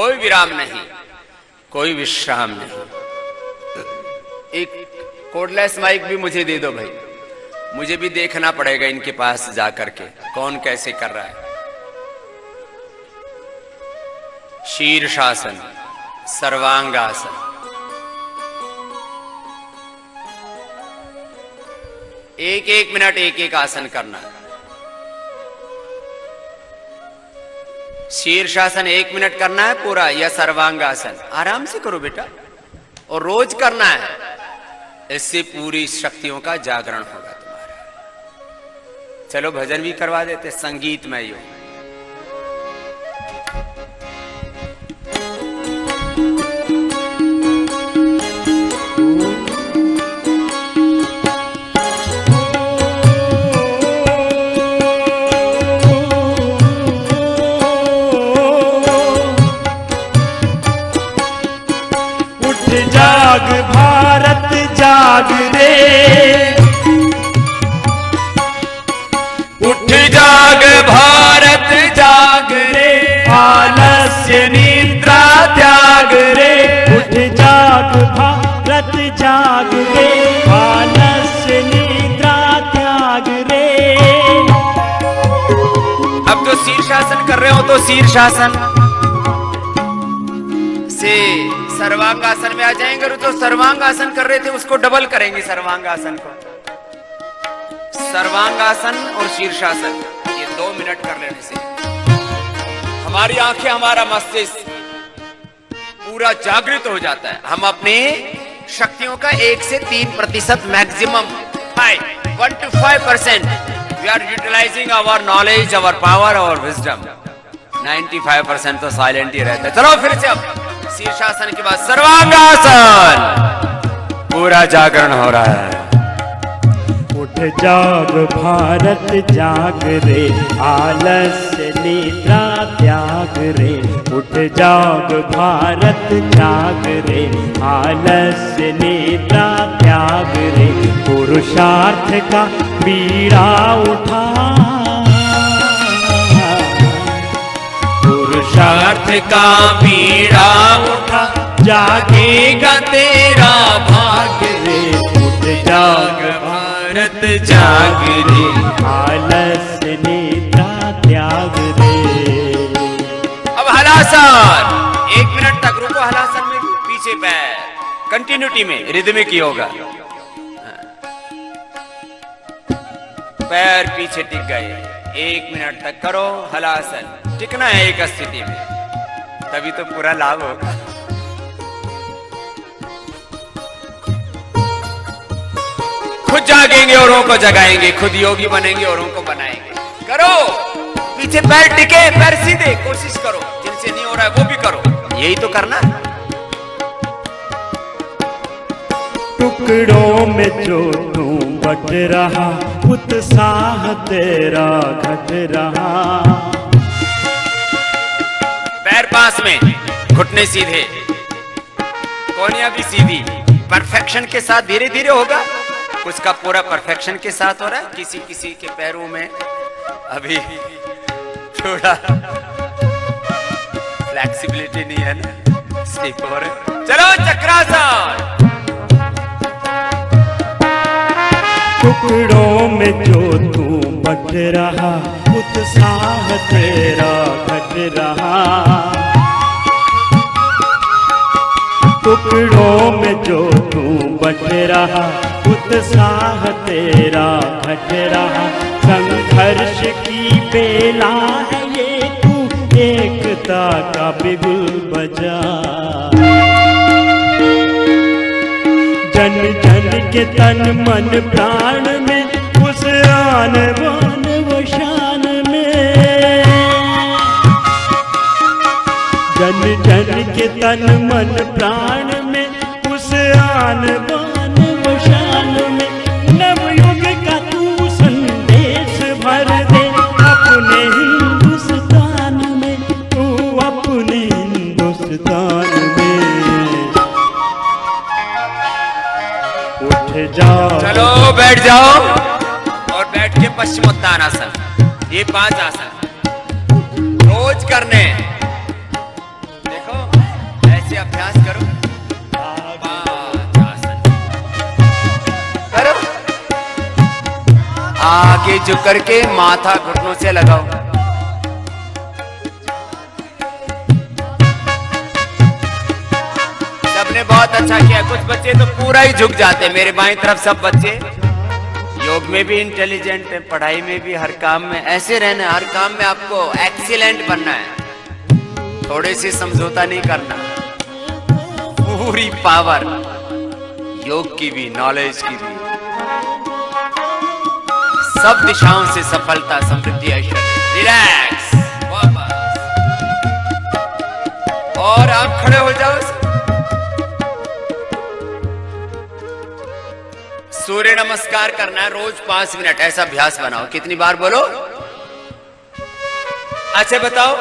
कोई विराम नहीं, कोई विश्राम नहीं। एक कोडलेस माइक भी मुझे दे दो भाई, मुझे भी देखना पड़ेगा इनके पास जाकर के कौन कैसे कर रहा है। शीर्षासन, सर्वांगासन, एक एक मिनट एक एक आसन करना। शीर्षासन 1 मिनट करना है पूरा, या सर्वांगासन आराम से करो बेटा, और रोज करना है। इससे पूरी शक्तियों का जागरण होगा तुम्हारा। चलो भजन भी करवा देते, संगीतमय योग। जाग भारत जाग रे, उठ जाग भारत जाग रे, आलस्य निद्रा त्याग रे। उठ जाग भारत जाग रे, आलस्य निद्रा त्याग रे। अब जो शीर्षासन कर रहे हो तो शीर्षासन से सर्वांगासन में आ जाएंगे। तो सर्वांगासन कर रहे थे उसको डबल करेंगे, सर्वांगासन को। सर्वांगासन और शीर्षासन ये 2 मिनट कर लेने से हमारी आंखें, हमारा मस्तिष्क पूरा जागृत हो जाता है। हम अपने शक्तियों का 1 से 3% maximum 1 to 5% we are utilising our knowledge, our power, our wisdom. 95% तो साइलेंट ही रहता है। चलो फिर से अब शीर्षासन के बाद सर्वांगासन, पूरा जागरण हो रहा है। उठ जाग भारत जाग रे, आलस्य निद्रा त्याग रे। उठ जाग भारत जाग रे, आलस्य निद्रा त्याग रे। पुरुषार्थ का बीड़ा उठा, पुरुषार्थ का बीड़ा उठा, जागेगा तेरा भाग्य रे। उठ जाग भारत जाग रे, आलस्य निद्रा त्याग रे। अब हलासन 1 मिनट तक रुको। हलासन में पीछे पैर कंटिन्यूटी में रिदमिक होगा। पैर पीछे टिक गए, 1 मिनट तक करो हलासन। टिकना है एक स्थिति में, तभी तो पूरा लाभ होगा। खुद जागेंगे औरों को जगाएंगे, खुद योगी बनेंगे औरों को बनाएंगे। करो, पीछे पैर टिके, पैर सीधे, कोशिश करो। जिनसे नहीं हो रहा है वो भी करो, यही तो करना है। टुकड़ों में जो तू बट रहा, उत्साह तेरा घट रहा। पैर पास में, घुटने सीधे, कोहनियां भी सीधी। परफेक्शन के साथ धीरे धीरे होगा, कुछ का पूरा परफेक्शन के साथ हो रहा है। किसी किसी के पैरों में अभी थोड़ा फ्लेक्सिबिलिटी नहीं है ना, स्लिप हो रहे। चलो चक्रासन। टुकड़ों में जो तू बट रहा, उत्साह तेरा घट रहा। टुकड़ों में जो तू बट रहा, उत्साह तेरा घट रहा। संघर्ष की बेला है ये, तू एकता का बिगुल बजा। जन जन के तन मन प्राण में, उस आन बान व शान में। जन जन के तन मन प्राण में, उस आन बान व शान में। नवयुग का तू संदेश भर दे अपने हिंदुस्तान में, तू अपने हिंदुस्तान में। उठ जाओ, चलो बैठ जाओ, और बैठ के पश्चिमोत्तानासन, ये 5 आसन रोज करने। देखो अभ्यास करो। करो, आगे झुक करके माथा घुटनों से लगाओ। सबने बहुत अच्छा किया। कुछ बच्चे तो पूरा ही झुक जाते। मेरे बाईं तरफ सब बच्चे योग में भी इंटेलिजेंट है, पढ़ाई में भी, हर काम में ऐसे रहना है। हर काम में आपको एक्सीलेंट बनना है, थोड़े से समझौता नहीं करना। पूरी पावर योग की भी, नॉलेज की भी, सब दिशाओं से सफलता, समृद्धि, ऐश्वर्य। रिलैक्स, वापस, और आप खड़े हो जाओ। सूर्य नमस्कार करना है रोज 5 मिनट, ऐसा अभ्यास बनाओ। कितनी बार बोलो? अच्छा बताओ,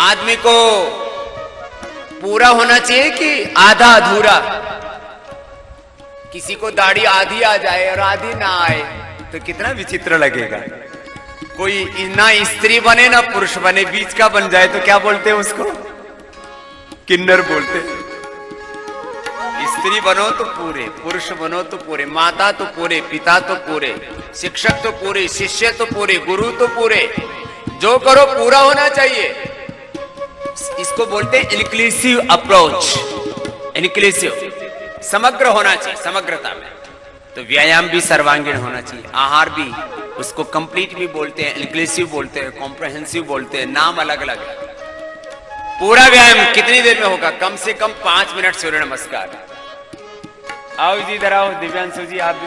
आदमी को पूरा होना चाहिए कि आधा अधूरा? किसी को दाढ़ी आधी आ जाए और आधी ना आए तो कितना विचित्र लगेगा। कोई ना स्त्री बने ना पुरुष बने, बीच का बन जाए तो क्या बोलते हैं उसको? किन्नर बोलते हैं। स्त्री बनो तो पूरे, पुरुष बनो तो पूरे, माता तो पूरे, पिता तो पूरे, शिक्षक तो पूरे, शिष्य तो पूरे, गुरु तो पूरे। जो करो पूरा होना चाहिए। इसको बोलते हैं इंक्लूसिव अप्रोच। इंक्लूसिव, समग्र होना चाहिए, समग्रता में। तो व्यायाम भी सर्वांगीण होना चाहिए, आहार भी, उसको कंप्लीट भी बोलते हैं, इंक्लूसिव बोलते हैं, कॉम्प्रहेंसिव बोलते हैं, नाम अलग अलग है। पूरा व्यायाम कितनी देर में होगा? कम से कम 5 मिनट सूर्य नमस्कार। आओ जी, इधर आओ। दिव्यांशु जी, आप भी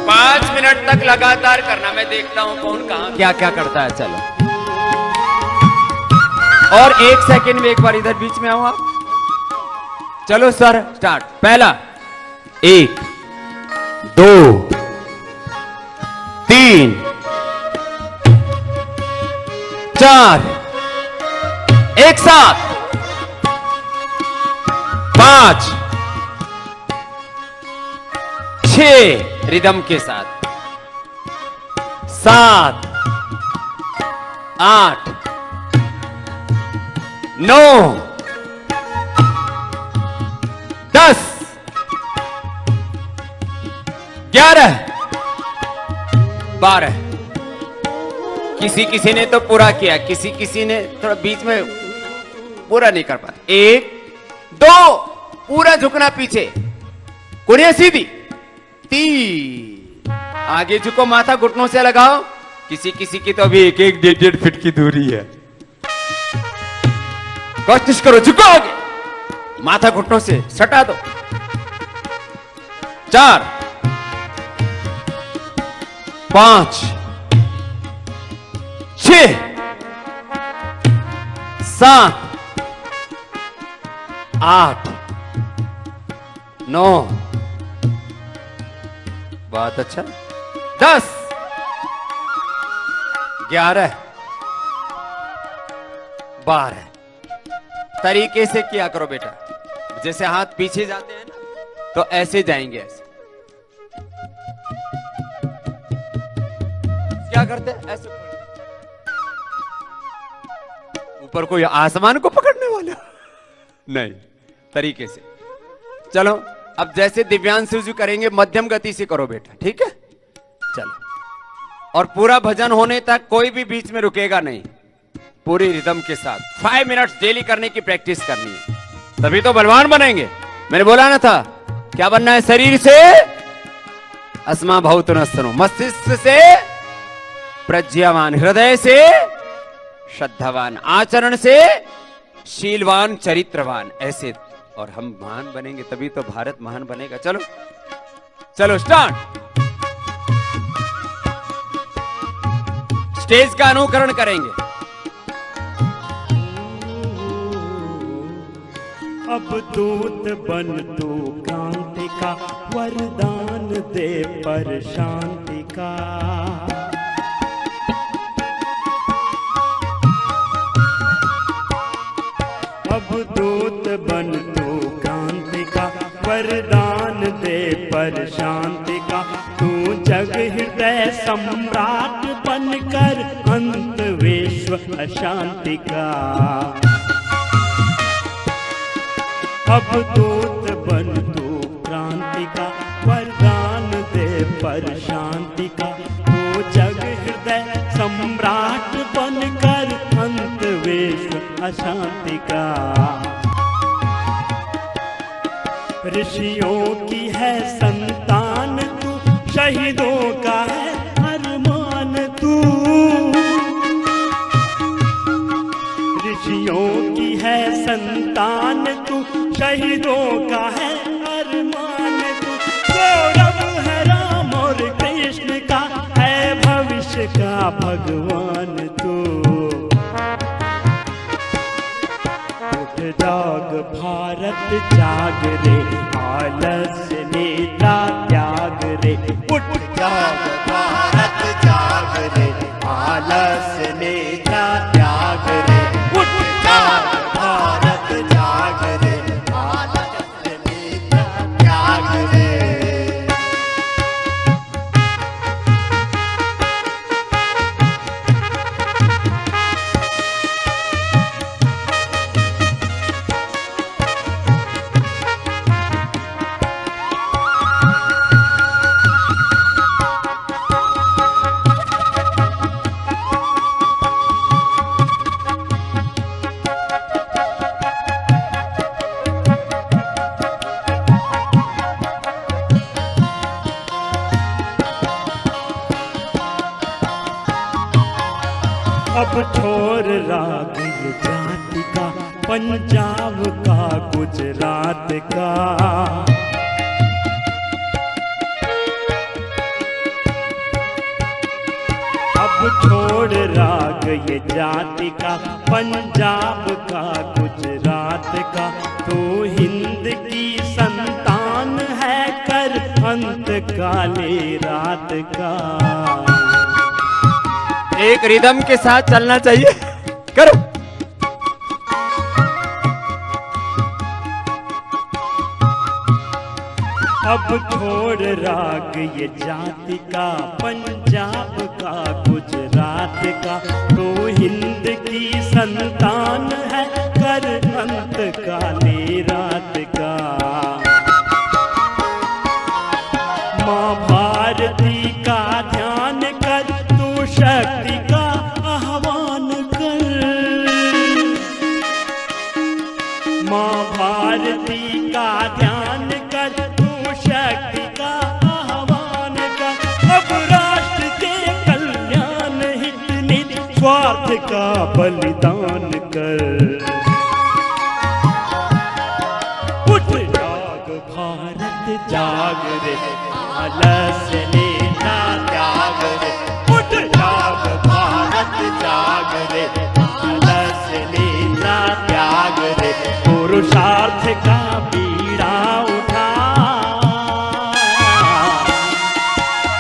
5 मिनट तक लगातार करना। मैं देखता हूं कौन कहां क्या क्या करता है। चलो, और 1 सेकंड में एक बार इधर बीच में आओ आप। चलो सर, स्टार्ट। पहला, 1 2 3 4, एक साथ 5 6 रिदम के साथ, 7 8 9 10 11 12। किसी ने तो पूरा किया, किसी ने थोड़ा बीच में पूरा नहीं कर पाया। 1 2 पूरा झुकना पीछे, कुड़िया सीधी। 3 आगे झुको, माथा घुटनों से लगाओ। किसी की तो अभी 1-1 1.5 फीट की दूरी है। कोशिश करो, झुको आगे, माथा घुटनों से सटा दो। 4 5 6 7 8 9, बहुत अच्छा। 10 11 12। तरीके से किया करो बेटा। जैसे हाथ पीछे जाते हैं ना, तो ऐसे जाएंगे। ऐसे क्या करते हैं? ऐसे ऊपर कोई आसमान को पकड़ने वाला नहीं, तरीके से। चलो, अब जैसे दिव्यांशु जी करेंगे, मध्यम गति से करो बेटा, ठीक है? चलो, और पूरा भजन होने तक कोई भी बीच में रुकेगा नहीं, पूरी रिदम के साथ। 5 मिनट्स डेली करने की प्रैक्टिस करनी है, तभी तो बलवान बनेंगे। मैंने बोला ना था, क्या बनना है? शरीर से अस्मा भूत नस्तनो, मस्तिष्क से प्रज्ञावान, हृदय से श्रद्धावान, आचरण से शीलवान, चरित्रवान। ऐसे और हम महान बनेंगे, तभी तो भारत महान बनेगा। चलो चलो, स्टार्ट। स्टेज का अनुकरण करेंगे। अब दूत बन तू क्रांति का, वरदान दे पर शांति का। अब दूत बन तू क्रांति का, वरदान दे पर शांति का। तू जग हृदय सम्राट बनकर अंत विश्व विश्व अशांति का। अब दूत बन तू क्रांति का, वरदान दे पर शांति का। तो जग हृदय सम्राट बनकर अंत विश्व अशांति का। ऋषियों की है संतान तू, शहीदों का है अरमान तू। ऋषियों की है संतान तू, शहीदों का है अरमान तू। गौरव है राम और कृष्ण का, है भविष्य का भगवान तू। उठ जाग भारत जाग रे, आलस्य नेता त्याग रे। उठ जाग भारत जाग रे, आलस्य नेता त्याग रे। उठ जाग भारत जाग रे, आलस्य नेता त्याग रे। अब छोर राग ये जाति का, पंजाब का गुजरात का। अब छोड़ राग ये जाति का, पंजाब का गुजरात का। तू हिंद की संतान है, कर अंत काले रात का। एक रिदम के साथ चलना चाहिए, करो। अब छोड़ राग ये जाति का, पंजाब का गुजरात का। तो हिंद की संतान है, कर अंत काले रात का। माँ भारती का ध्यान कर, तू शक्ति का आह्वान कर। माँ भारती का ध्यान कर, तू शक्ति का आह्वान कर। अब राष्ट्र के कल्याण हित नित, स्वार्थ का बलिदान कर। उठ जाग भारत जाग रे, आलस्य नेता त्याग रे। उठ जाग भारत जाग रे, आलस्य नेता त्याग रे। पुरुषार्थ का बीड़ा उठा,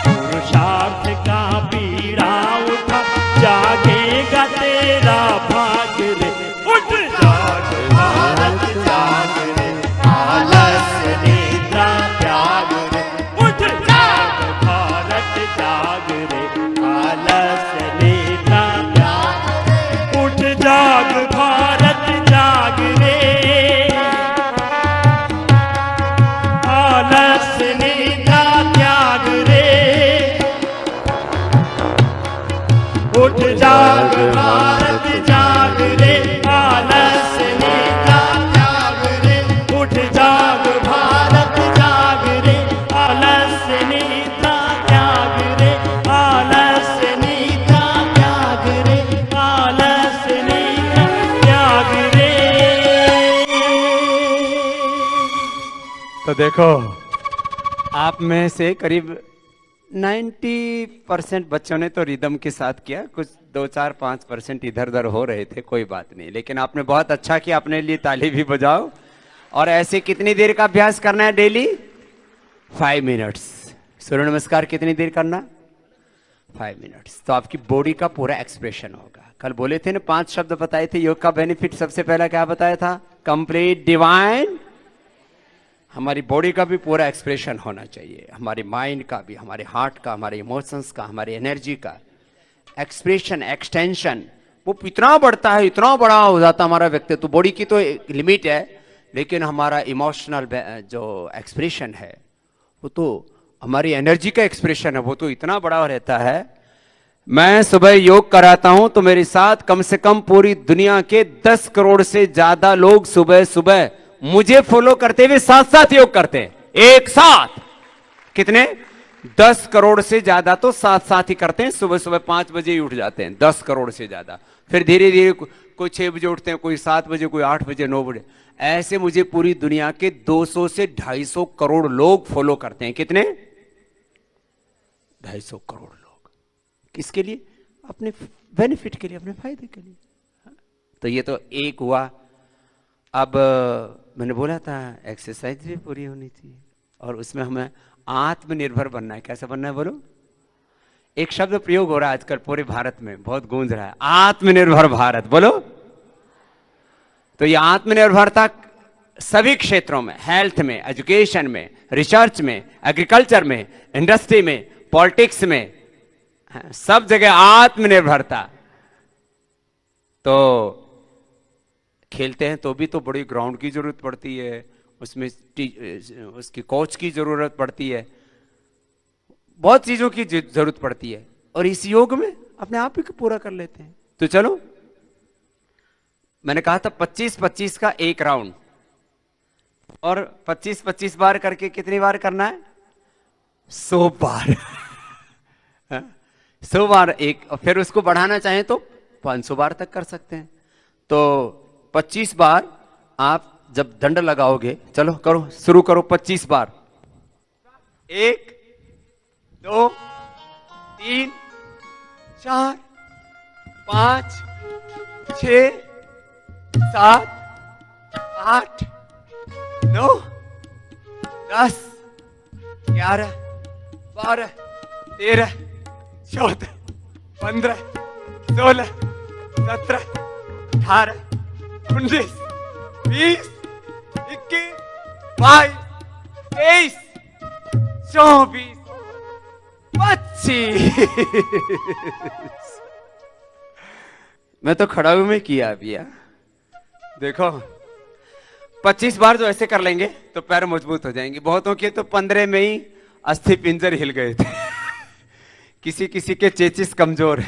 पुरुषार्थ का बीड़ा उठा। जागेगा तेरा भाग रे। उठ जाग भारत जाग रे, आलस्य नेता त्याग रे। उठ जाग भारत जाग रे, आलस्य नेता त्याग रे। उठ जाग भारत जाग रे, आलस्य नेता त्याग रे। उठ जाग भारत जाग रे, आलस्य नेता त्याग रे। उठ जाग भारत जाग रे, आलस्य नेता त्याग रे। आलस्य नेता त्याग रे, आलस्य नेता त्याग रे। तो देखो, आप में से करीब 90% बच्चों ने तो रिदम के साथ किया, कुछ 2-4-5% इधर उधर हो रहे थे, कोई बात नहीं। लेकिन आपने बहुत अच्छा किया, अपने लिए ताली भी बजाओ। और ऐसे कितनी देर का अभ्यास करना है डेली? 5 मिनट्स। सूर्य नमस्कार कितनी देर करना? 5 मिनट्स। तो आपकी बॉडी का पूरा एक्सप्रेशन होगा। कल बोले थे ना, 5 शब्द बताए थे योग का बेनिफिट। सबसे पहला क्या बताया था? Complete divine. हमारी बॉडी का भी पूरा एक्सप्रेशन होना चाहिए, हमारे माइंड का भी, हमारे हार्ट का, हमारे इमोशंस का, हमारी एनर्जी का एक्सप्रेशन, एक्सटेंशन वो इतना बढ़ता है, इतना बड़ा हो जाता हमारा व्यक्तित्व। बॉडी की तो एक लिमिट है, लेकिन हमारा इमोशनल जो एक्सप्रेशन है, वो तो हमारी एनर्जी का एक्सप्रेशन है, वो तो इतना बड़ा रहता है। मैं सुबह योग कराता हूं तो मेरे साथ कम से कम पूरी दुनिया के 10 करोड़ से ज्यादा लोग सुबह सुबह मुझे फॉलो करते हुए साथ साथ योग करते हैं, एक साथ। कितने? 10 करोड़ से ज्यादा तो साथ साथ ही करते हैं, सुबह सुबह 5 बजे ही उठ जाते हैं, 10 करोड़ से ज्यादा। फिर धीरे धीरे कोई 6 बजे उठते हैं, कोई 7 बजे, कोई 8 बजे, 9 बजे। ऐसे मुझे पूरी दुनिया के 200 से 250 करोड़ लोग फॉलो करते हैं। कितने? 250 करोड़ लोग। किसके लिए? अपने बेनिफिट के लिए, अपने फायदे के लिए। तो ये तो एक हुआ। अब मैंने बोला था एक्सरसाइज भी पूरी होनी चाहिए, और उसमें हमें आत्मनिर्भर बनना है। कैसे बनना है बोलो? एक शब्द प्रयोग हो रहा है आजकल पूरे भारत में, बहुत गूंज रहा है, आत्मनिर्भर भारत। बोलो। तो ये आत्मनिर्भरता सभी क्षेत्रों में, हेल्थ में, एजुकेशन में, रिसर्च में, एग्रीकल्चर में, इंडस्ट्री में, पॉलिटिक्स में, सब जगह आत्मनिर्भरता। तो खेलते हैं तो भी तो बड़ी ग्राउंड की जरूरत पड़ती है, उसमें उसकी कोच की जरूरत पड़ती है, बहुत चीजों की जरूरत पड़ती है। और इस योग में अपने आप ही को पूरा कर लेते हैं। तो चलो, मैंने कहा था 25-25 का एक राउंड, और 25-25 बार करके कितनी बार करना है? 100 बार। 100 बार एक, और फिर उसको बढ़ाना चाहें तो 500 बार तक कर सकते हैं। तो 25 बार आप जब दंड लगाओगे, चलो करो, शुरू करो 25 बार। 1 2 3 4 5 6 7 8 9 10 11 12 13 14 15 16 17 18 19 20 21 22 23 24 25। मैं तो खड़ा हुए में किया अभी। देखो 25 बार जो ऐसे कर लेंगे तो पैर मजबूत हो जाएंगे। बहुतों के तो 15 में ही अस्थि पिंजर हिल गए थे। किसी किसी के चेचिस कमजोर है,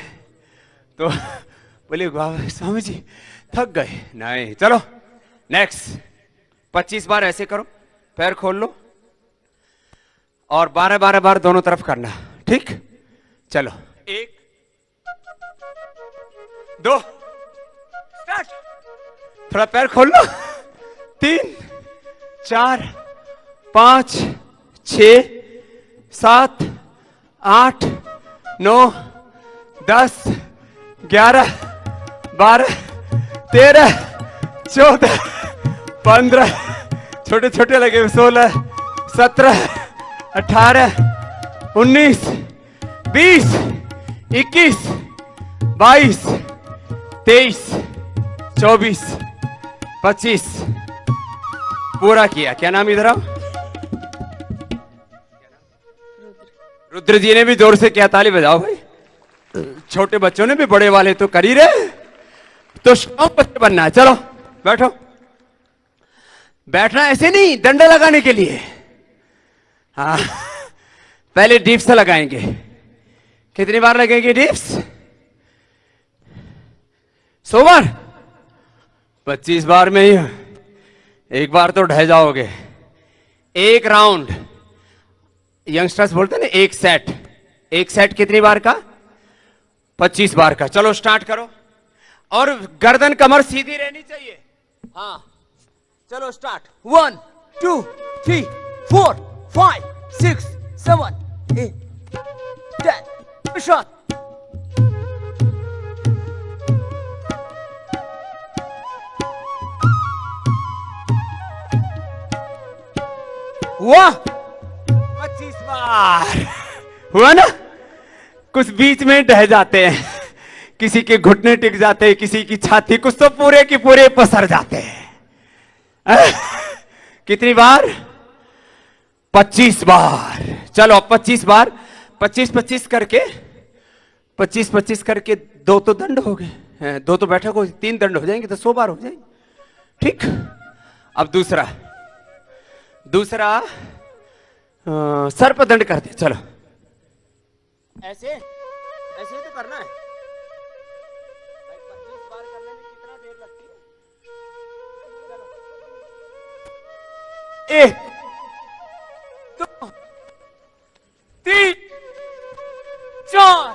तो बोले वाह स्वामी जी थक गए। नहीं, चलो नेक्स्ट 25 बार ऐसे करो, पैर खोल लो, और 12-12 बार दोनों तरफ करना। ठीक, चलो 1 2 स्टार्ट। थोड़ा पैर खोल लो। 3 4 5 6 7 8 9 10 11 12 13 14 15, छोटे छोटे लगे, 16 17 18 19 20 21 22 23 24 25। पूरा किया। क्या नाम? इधर आओ। रुद्र जी ने भी जोर से किया, ताली बजाओ भाई। छोटे बच्चों ने भी, बड़े वाले तो कर ही रहे। तो शौक बच्चे बनना है। चलो बैठो। बैठना ऐसे नहीं, डंडा लगाने के लिए। हाँ, पहले डिप्स लगाएंगे। कितनी बार लगेंगे डिप्स? 100 बार। 25 बार में ही एक बार तो ढह जाओगे। एक राउंड, यंगस्टर्स बोलते हैं ना, एक सेट। एक सेट कितनी बार का? 25 बार का। चलो स्टार्ट करो, और गर्दन कमर सीधी रहनी चाहिए। हाँ चलो स्टार्ट। 1 2 3 4 5 6 7 8 10 शॉट। वाह, 25 बार हुआ ना। कुछ बीच में ढह जाते हैं, किसी के घुटने टिक जाते हैं, किसी की छाती, कुछ तो पूरे की पूरे पसर जाते हैं। कितनी बार? 25 बार। चलो 25 बार, 25-25 करके 25-25 करके 2 तो दंड हो गए। दो तो बैठक हो, 3 दंड हो जाएंगे तो 100 बार हो जाएंगे। ठीक। अब दूसरा सर्प दंड करते। चलो ऐसे ऐसे ही तो करना है भाई। 25 बार करने में कितना देर लगती है? चलो 1 2 3 4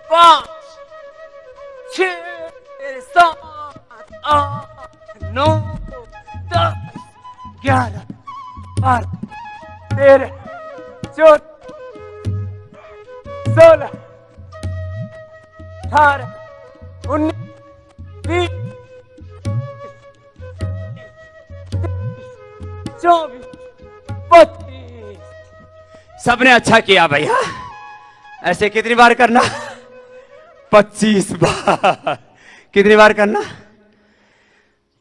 5 6 7 8 9 10 11 12 13 14 16 18 19 20 24 25। सबने अच्छा किया भैया। ऐसे कितनी बार करना? 25 बार। कितनी बार करना?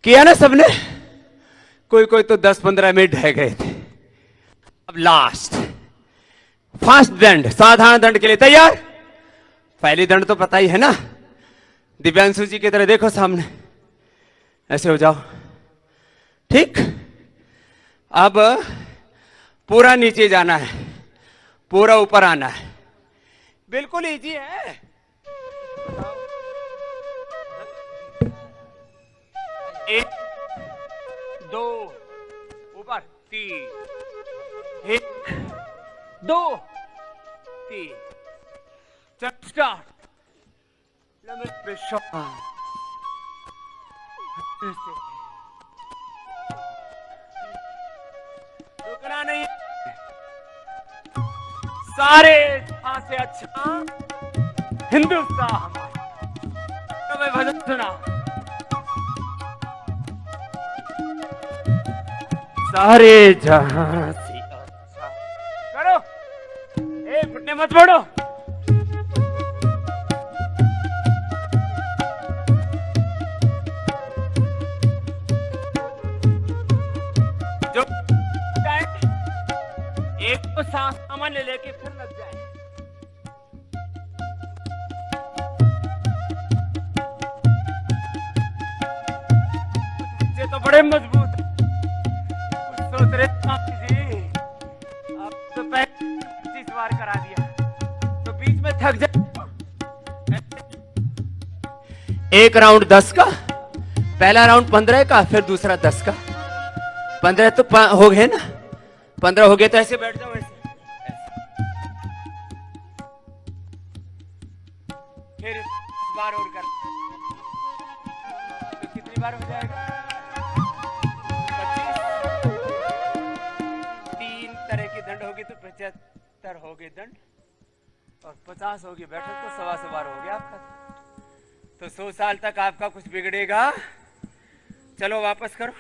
किया ना सबने? कोई तो 10-15 मिनट रह गए थे। अब लास्ट फास्ट दंड, साधारण दंड के लिए तैयार? पहली दंड तो पता ही है ना। दिव्यांशु जी की तरह देखो सामने, ऐसे हो जाओ। ठीक। अब पूरा नीचे जाना है, पूरा ऊपर आना है। बिल्कुल इजी है। 1 2 ऊपर 3 1 2 3 स्टार्ट। लंबे रुकना नहीं। सारे से अच्छा हिंदुस्तान हमारा। तो मैं भजन सुना। सारे जहां से अच्छा करो। घुटने मत मोड़ो। जो एक तो सांस सामान्य लेके फिर लग जाए। ये तो बड़े मजबूत है। सोच रहे जी अब तो 25 बार करा दिया तो बीच में थक जाए। एक राउंड 10 का, पहला राउंड 15 का, फिर दूसरा 10 का। 15 तो हो गए ना। 15 हो गए तो ऐसे बैठ जाओ। ऐसे फिर बार और कर तो कितनी बार हो जाएगा? 25। 3 तरह की दंड होगी तो 75 हो गए दंड, और 50 होगी बैठक तो 125 बार हो गया आपका। तो 100 साल तक आपका कुछ बिगड़ेगा? चलो वापस करो।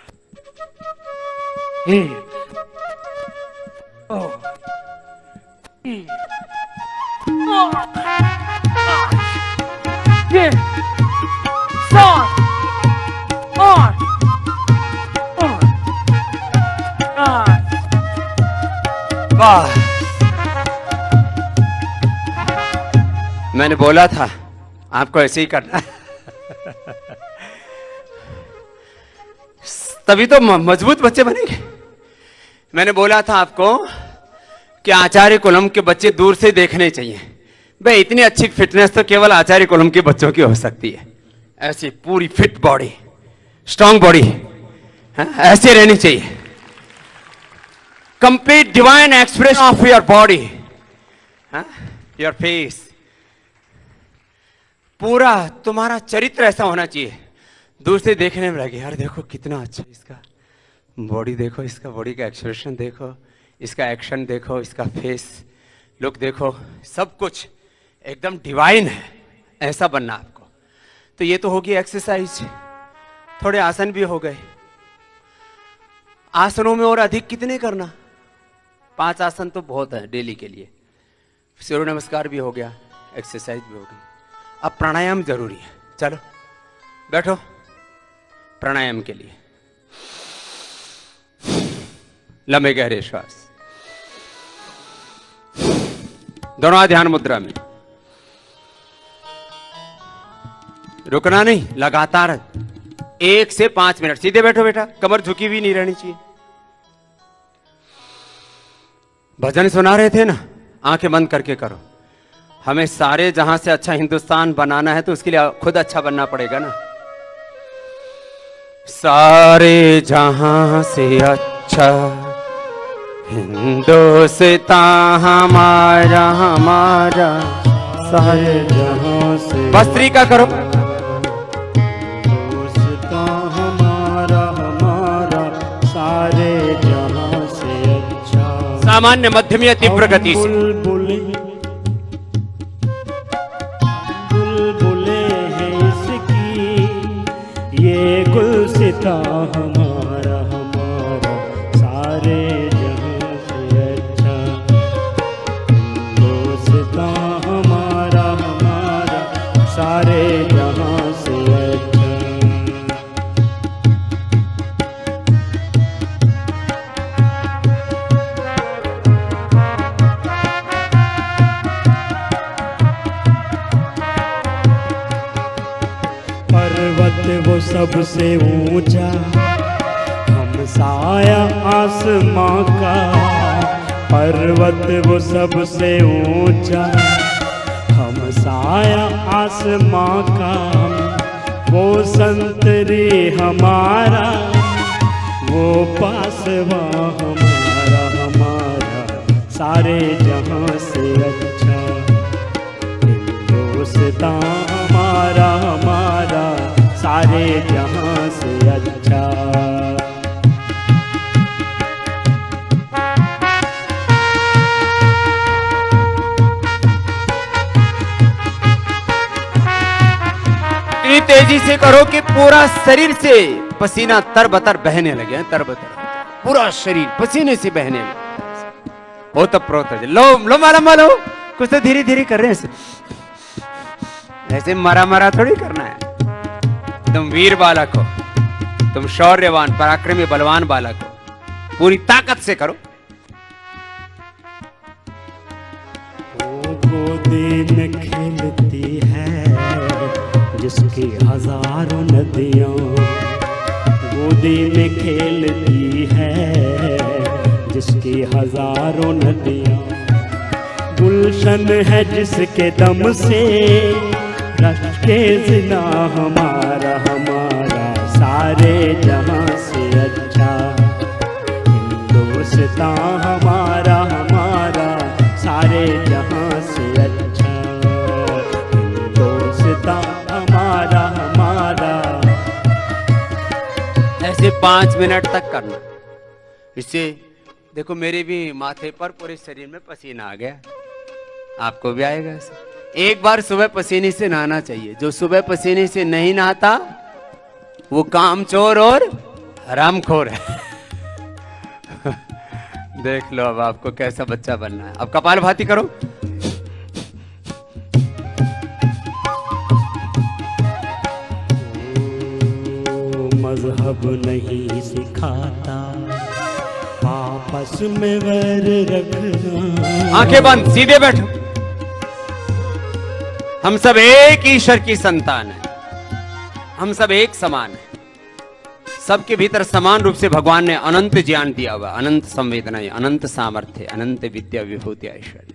मैंने बोला था आपको ऐसे ही करना है। तभी तो मजबूत बच्चे बनेंगे। मैंने बोला था आपको कि आचार्य कुलम के बच्चे दूर से देखने चाहिए। भाई इतनी अच्छी फिटनेस तो केवल आचार्य कुलम के बच्चों की हो सकती है। ऐसी पूरी फिट बॉडी, स्ट्रांग बॉडी ऐसे रहनी चाहिए। Complete divine expression of your body, your face, पूरा तुम्हारा चरित्र ऐसा होना चाहिए। दूर से देखने में लगे यार देखो कितना अच्छा इसका बॉडी, देखो इसका बॉडी का एक्सप्रेशन, देखो इसका एक्शन, देखो इसका फेस लुक, देखो सब कुछ एकदम डिवाइन है। ऐसा बनना आपको। तो ये तो होगी एक्सरसाइज। थोड़े आसन भी हो गए। आसनों में और अधिक कितने करना? 5 आसन तो बहुत है डेली के लिए। सूर्य नमस्कार भी हो गया, एक्सरसाइज भी हो गई। अब प्राणायाम जरूरी है। चलो बैठो प्राणायाम के लिए। लंबे गहरे श्वास, दोनों ध्यान मुद्रा में। रुकना नहीं, लगातार 1 से 5 मिनट। सीधे बैठो बेटा, कमर झुकी हुई नहीं रहनी चाहिए। भजन सुना रहे थे ना, आंखें बंद करके करो। हमें सारे जहां से अच्छा हिंदुस्तान बनाना है तो उसके लिए खुद अच्छा बनना पड़ेगा ना। सारे जहां से अच्छा हिंदुस्तान हमारा हमारा, सारे जहां से बस्त्री का करो। हिंदुस्तान हमारा हमारा, सारे जहां से अच्छा। सामान्य मध्यम या तीव्र गति से। बुलबुले बुलबुले हैं इसकी, ये गुलसिता हमारा हमारा, सारे जहां से अच्छा। गुलसिता हमारा हमारा, सारे जहां से अच्छा। पर्वत वो सबसे ऊंचा, हम साया आसमां का। पर्वत वो सबसे ऊंचा, हम साया आसमां का। वो संतरी हमारा, वो पासवा हमारा हमारा, सारे जहां से अच्छा। हिंदुस्तान हमारा हमारा, सारे जहां से अच्छा। इतनी तेजी से करो कि पूरा शरीर से पसीना तरबतर बहने लगे। तरबतर पूरा शरीर पसीने से बहने लगे। हो तब प्रोत लो लो मारा मारो, कुछ तो धीरे धीरे कर रहे हैं। ऐसे मरा मरा थोड़ी करना है। तुम वीर बालक हो, तुम शौर्यवान पराक्रमी बलवान बालक हो, पूरी ताकत से करो। गोदी में खेलती है जिसकी हजारों नदियां, गोदी में खेलती है जिसकी हजारों नदियां। गुलशन है जिसके दम से रश के जिना हमारा हमारा, सारे जहां से अच्छा। हिंदुस्तान हमारा हमारा, सारे जहां से अच्छा। हिंदुस्तान हमारा हमारा। ऐसे 5 मिनट तक करना। इससे देखो मेरे भी माथे पर पूरे शरीर में पसीना आ गया, आपको भी आएगा ऐसे। एक बार सुबह पसीने से नहाना चाहिए। जो सुबह पसीने से नहीं नहाता वो कामचोर और हरामखोर है। देख लो अब आपको कैसा बच्चा बनना है। अब कपालभाति करो। मजहब नहीं सिखाता आपस में वैर रखना। आंखें बंद, सीधे बैठो। हम सब एक ईश्वर की संतान है, हम सब एक समान है। सबके भीतर समान रूप से भगवान ने अनंत ज्ञान दिया हुआ, अनंत संवेदनाएं, अनंत सामर्थ्य, अनंत विद्या, विभूति, ऐश्वर्य।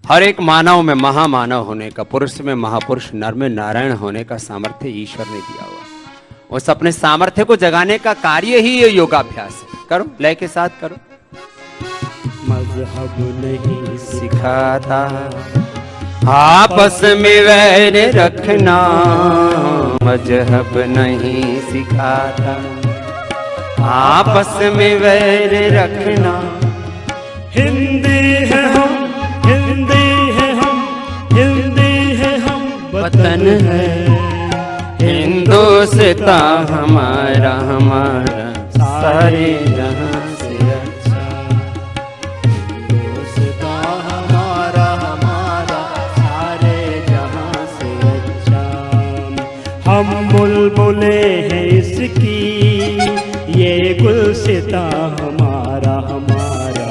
हर एक मानव में महामानव होने का, पुरुष में महापुरुष, नर में नारायण होने का सामर्थ्य ईश्वर ने दिया हुआ। उस अपने सामर्थ्य को जगाने का कार्य ही ये योगाभ्यास है। करो, लय के साथ करो। मजहब नहीं सिखाता आपस में वैर रखना, मजहब नहीं सिखाता आपस में वैर रखना। हिंदी है हम, हिंदी है हम, हिंदी है हम, वतन है हिंदुस्तान हमारा हमारा, सारे जहां से अच्छा। हिंदुस्तान हमारा हमारा, सारे जहां से अच्छा। हम बुलबुले हैं इसकी, ये गुलसिता हमारा हमारा,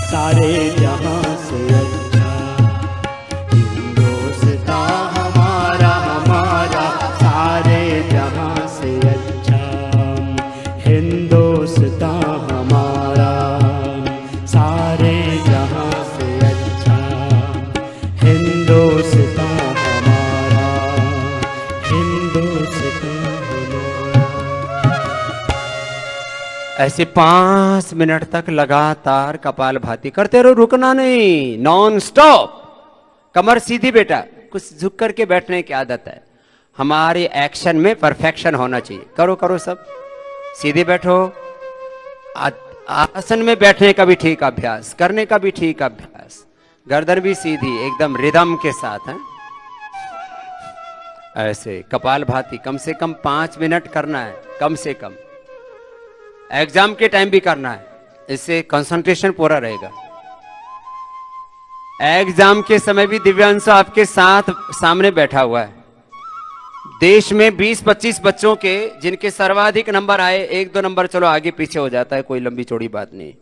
सारे जहां से अच्छा। हिंदुस्तान हमारा हमारा, सारे जहां से अच्छा हिंदुस्तान हमारा, हिंदुस्तान हमारा। ऐसे 5 मिनट तक लगातार कपालभाति करते रहो, रुकना नहीं, नॉन स्टॉप। कमर सीधी बेटा, कुछ झुक करके बैठने की आदत है। हमारे एक्शन में परफेक्शन होना चाहिए। करो करो सब, सीधे बैठो। आसन में बैठने का भी ठीक अभ्यास, करने का भी ठीक अभ्यास। गर्दन भी सीधी, एकदम रिदम के साथ है। ऐसे कपालभाति कम से कम 5 मिनट करना है, कम से कम। एग्जाम के टाइम भी करना है, इससे कंसंट्रेशन पूरा रहेगा। एग्जाम के समय भी दिव्यांशु आपके साथ सामने बैठा हुआ है। देश में 20-25 बच्चों के जिनके सर्वाधिक नंबर आए, 1-2 नंबर चलो आगे पीछे हो जाता है, कोई लंबी चौड़ी बात नहीं।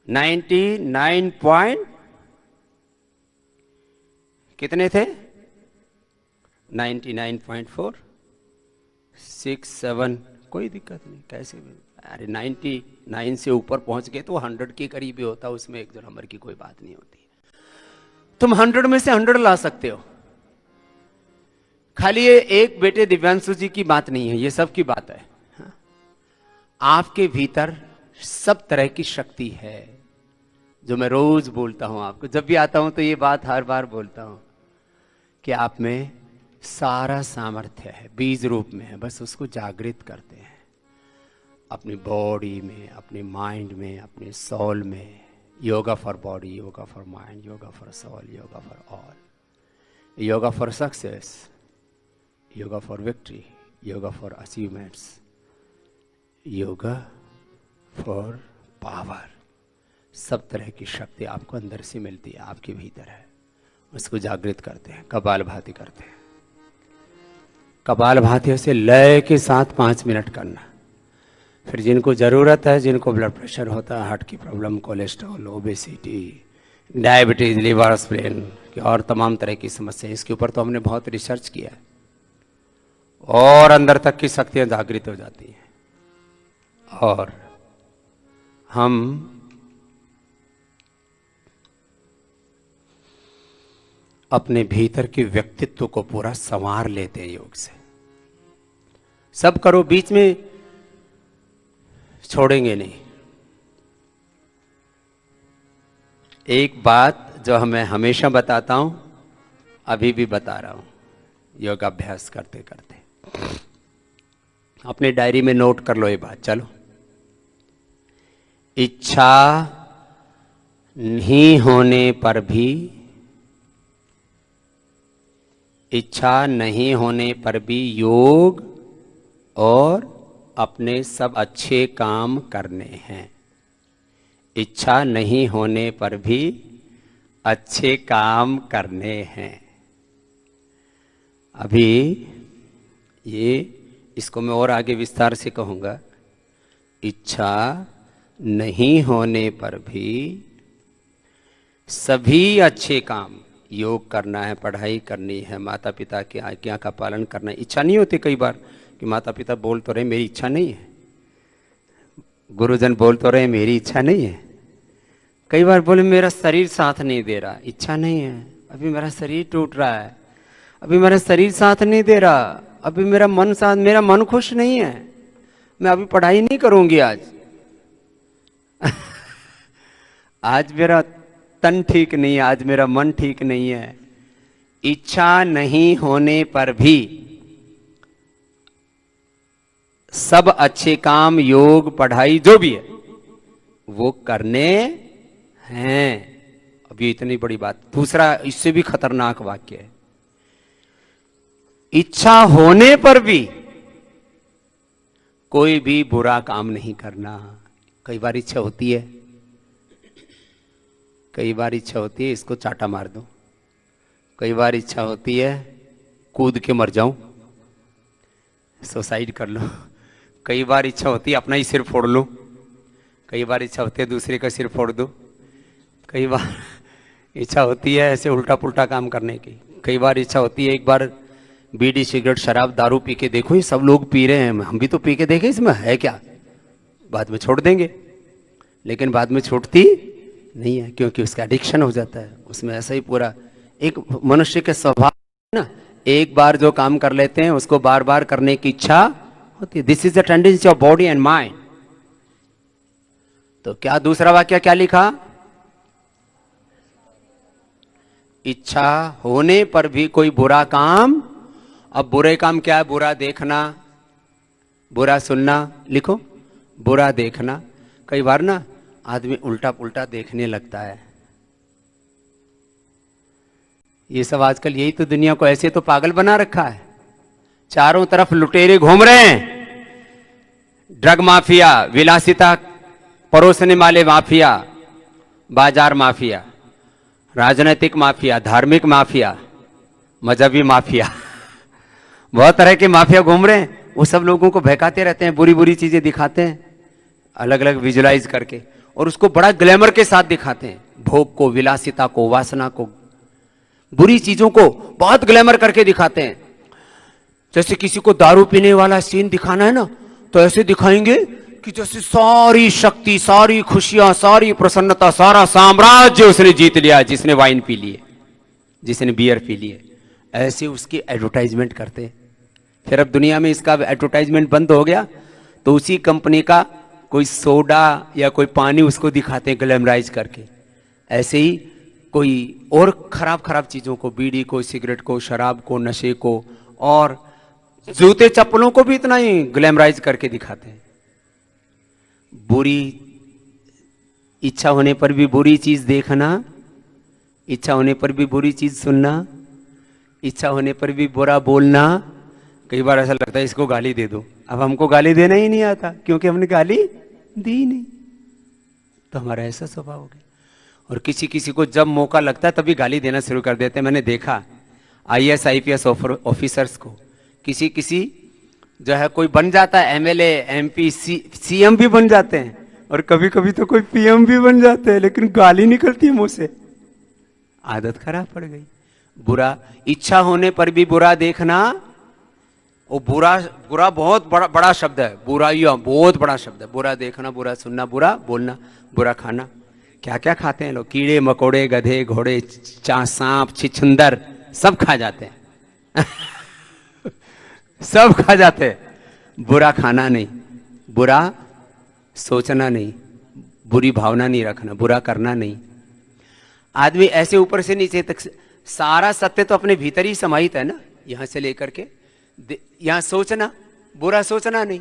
99 पॉइंट कितने थे? 99.4 6 7, कोई दिक्कत नहीं। कैसे भी, अरे 99 से ऊपर पहुंच गए तो 100 के करीब ही होता, उसमें 1-2 नंबर की कोई बात नहीं होती। तुम 100 में से 100 ला सकते हो। खाली ये एक बेटे दिव्यांशु जी की बात नहीं है, ये सब की बात है। आपके भीतर सब तरह की शक्ति है, जो मैं रोज बोलता हूं आपको। जब भी आता हूं तो ये बात हर बार बोलता हूं कि आप में सारा सामर्थ्य है, बीज रूप में है, बस उसको जागृत करते हैं अपनी बॉडी में, अपने माइंड में, अपने सोल में। Yoga for body, yoga for mind, yoga for soul, yoga for all, yoga for success, yoga for victory, yoga for achievements, yoga for power. सब तरह की शक्ति आपको अंदर से मिलती है, आपके भीतर है, उसको जागृत करते हैं, कपालभाति करते हैं। कपालभाति से लय के साथ 5 मिनट करना। फिर जिनको जरूरत है, जिनको ब्लड प्रेशर होता है, हार्ट की problem, cholesterol, obesity, diabetes, liver, spleen की और तमाम तरह की समस्या, इसके ऊपर तो हमने बहुत रिसर्च किया है और अंदर तक की शक्तियां जागृत हो जाती हैं। और हम अपने भीतर के व्यक्तित्व को पूरा संवार लेते हैं योग से। सब करो, बीच में छोड़ेंगे नहीं। एक बात जो मैं हमेशा बताता हूं, अभी भी बता रहा हूं, योगाभ्यास करते करते अपने डायरी में नोट कर लो ये बात। चलो, इच्छा नहीं होने पर भी, इच्छा नहीं होने पर भी योग और अपने सब अच्छे काम करने हैं। इच्छा नहीं होने पर भी अच्छे काम करने हैं। अभी ये इसको मैं और आगे विस्तार से कहूंगा। इच्छा नहीं होने पर भी सभी अच्छे काम, योग करना है, पढ़ाई करनी है, माता पिता की आज्ञा का पालन करना है। इच्छा नहीं होती कई बार कि माता पिता बोल तो रहे मेरी इच्छा नहीं है, गुरुजन बोल तो रहे मेरी इच्छा नहीं है। कई बार बोले मेरा शरीर साथ नहीं दे रहा, इच्छा नहीं है, अभी मेरा शरीर टूट रहा है, अभी मेरा शरीर साथ नहीं दे रहा, अभी मेरा मन खुश नहीं है, मैं अभी पढ़ाई नहीं करूंगी आज आज मेरा तन ठीक नहीं है, आज मेरा मन ठीक नहीं है। इच्छा नहीं होने पर भी सब अच्छे काम, योग, पढ़ाई जो भी है वो करने हैं। अब ये इतनी बड़ी बात। दूसरा इससे भी खतरनाक वाक्य है, इच्छा होने पर भी कोई भी बुरा काम नहीं करना। कई बार इच्छा होती है, कई बार इच्छा होती है इसको चाटा मार दूं, कई बार इच्छा होती है कूद के मर जाऊं, सुसाइड कर लो, कई बार इच्छा होती है अपना ही सिर फोड़ लूं, कई बार इच्छा होती है दूसरे का सिर फोड़ दूं, कई बार इच्छा होती है ऐसे उल्टा पुल्टा काम करने की, कई बार इच्छा होती है एक बार बीड़ी, सिगरेट, शराब, दारू पी के देखो, ये सब लोग पी रहे हैं, हम भी तो पी के देखें इसमें है क्या, बाद में छोड़ देंगे। लेकिन बाद में छूटती नहीं है, क्योंकि उसका एडिक्शन हो जाता है उसमें। ऐसा ही पूरा एक मनुष्य के स्वभाव ना, एक बार जो काम कर लेते हैं उसको बार बार करने की इच्छा होती है। This is the tendency of body and mind. तो क्या दूसरा वाक्य क्या लिखा? इच्छा होने पर भी कोई बुरा काम। अब बुरे काम क्या है? बुरा देखना, बुरा सुनना। लिखो, बुरा देखना। कई बार ना आदमी उल्टा पुल्टा देखने लगता है। ये सब आजकल यही तो दुनिया को ऐसे तो पागल बना रखा है। चारों तरफ लुटेरे घूम रहे हैं, ड्रग माफिया, विलासिता परोसने वाले माफिया, बाजार माफिया, राजनीतिक माफिया, धार्मिक माफिया, मजहबी माफिया, बहुत तरह के माफिया घूम रहे हैं। वो सब लोगों को बहकाते रहते हैं, बुरी बुरी चीजें दिखाते हैं अलग अलग विजुलाइज करके, और उसको बड़ा ग्लैमर के साथ दिखाते हैं। भोग को, विलासिता को, वासना को, बुरी चीजों को बहुत ग्लैमर करके दिखाते हैं। जैसे किसी को दारू पीने वाला सीन दिखाना है ना, तो ऐसे दिखाएंगे कि जैसे सारी शक्ति, सारी खुशियां, सारी प्रसन्नता, सारा साम्राज्य उसने जीत लिया, जिसने वाइन पी लिए, जिसने बियर पी लिए। ऐसे उसकी एडवर्टाइजमेंट करते हैं। फिर अब दुनिया में इसका एडवर्टाइजमेंट बंद हो गया तो उसी कंपनी का कोई सोडा या कोई पानी उसको दिखाते हैं ग्लैमराइज करके। ऐसे ही कोई और खराब खराब चीजों को, बीड़ी को, सिगरेट को, शराब को, नशे को, और जूते चप्पलों को भी इतना ही ग्लैमराइज करके दिखाते हैं। बुरी इच्छा होने पर भी बुरी चीज देखना, इच्छा होने पर भी बुरी चीज सुनना, इच्छा होने पर भी बुरा बोलना। कई बार ऐसा लगता है इसको गाली दे दो। अब हमको गाली देना ही नहीं आता क्योंकि हमने गाली दी नहीं, तो हमारा ऐसा स्वभाव हो गया। और किसी किसी को जब मौका लगता है तभी गाली देना शुरू कर देते हैं। मैंने देखा IAS IPS ऑफिसर्स को, किसी किसी जो है कोई बन जाता है MLA MP CM भी बन जाते हैं, और कभी कभी तो कोई PM भी बन जाते हैं, लेकिन गाली निकलती है मुंह से। आदत खराब पड़ गई। बुरा इच्छा होने पर भी बुरा देखना। वो बुरा बहुत बड़ा शब्द है। बुराइयां बहुत बड़ा शब्द है। बुरा देखना, बुरा सुनना, बुरा बोलना, बुरा खाना। क्या क्या खाते हैं लोग? कीड़े मकोड़े, गधे, घोड़े, सांप, छिछुंदर, सब खा जाते हैं सब खा जाते हैं। बुरा खाना नहीं, बुरा सोचना नहीं, बुरी भावना नहीं रखना, बुरा करना नहीं। आदमी ऐसे ऊपर से नीचे तक सारा सत्य तो अपने भीतर ही समाहित है ना, यहां से लेकर के यहां। सोचना, बुरा सोचना नहीं,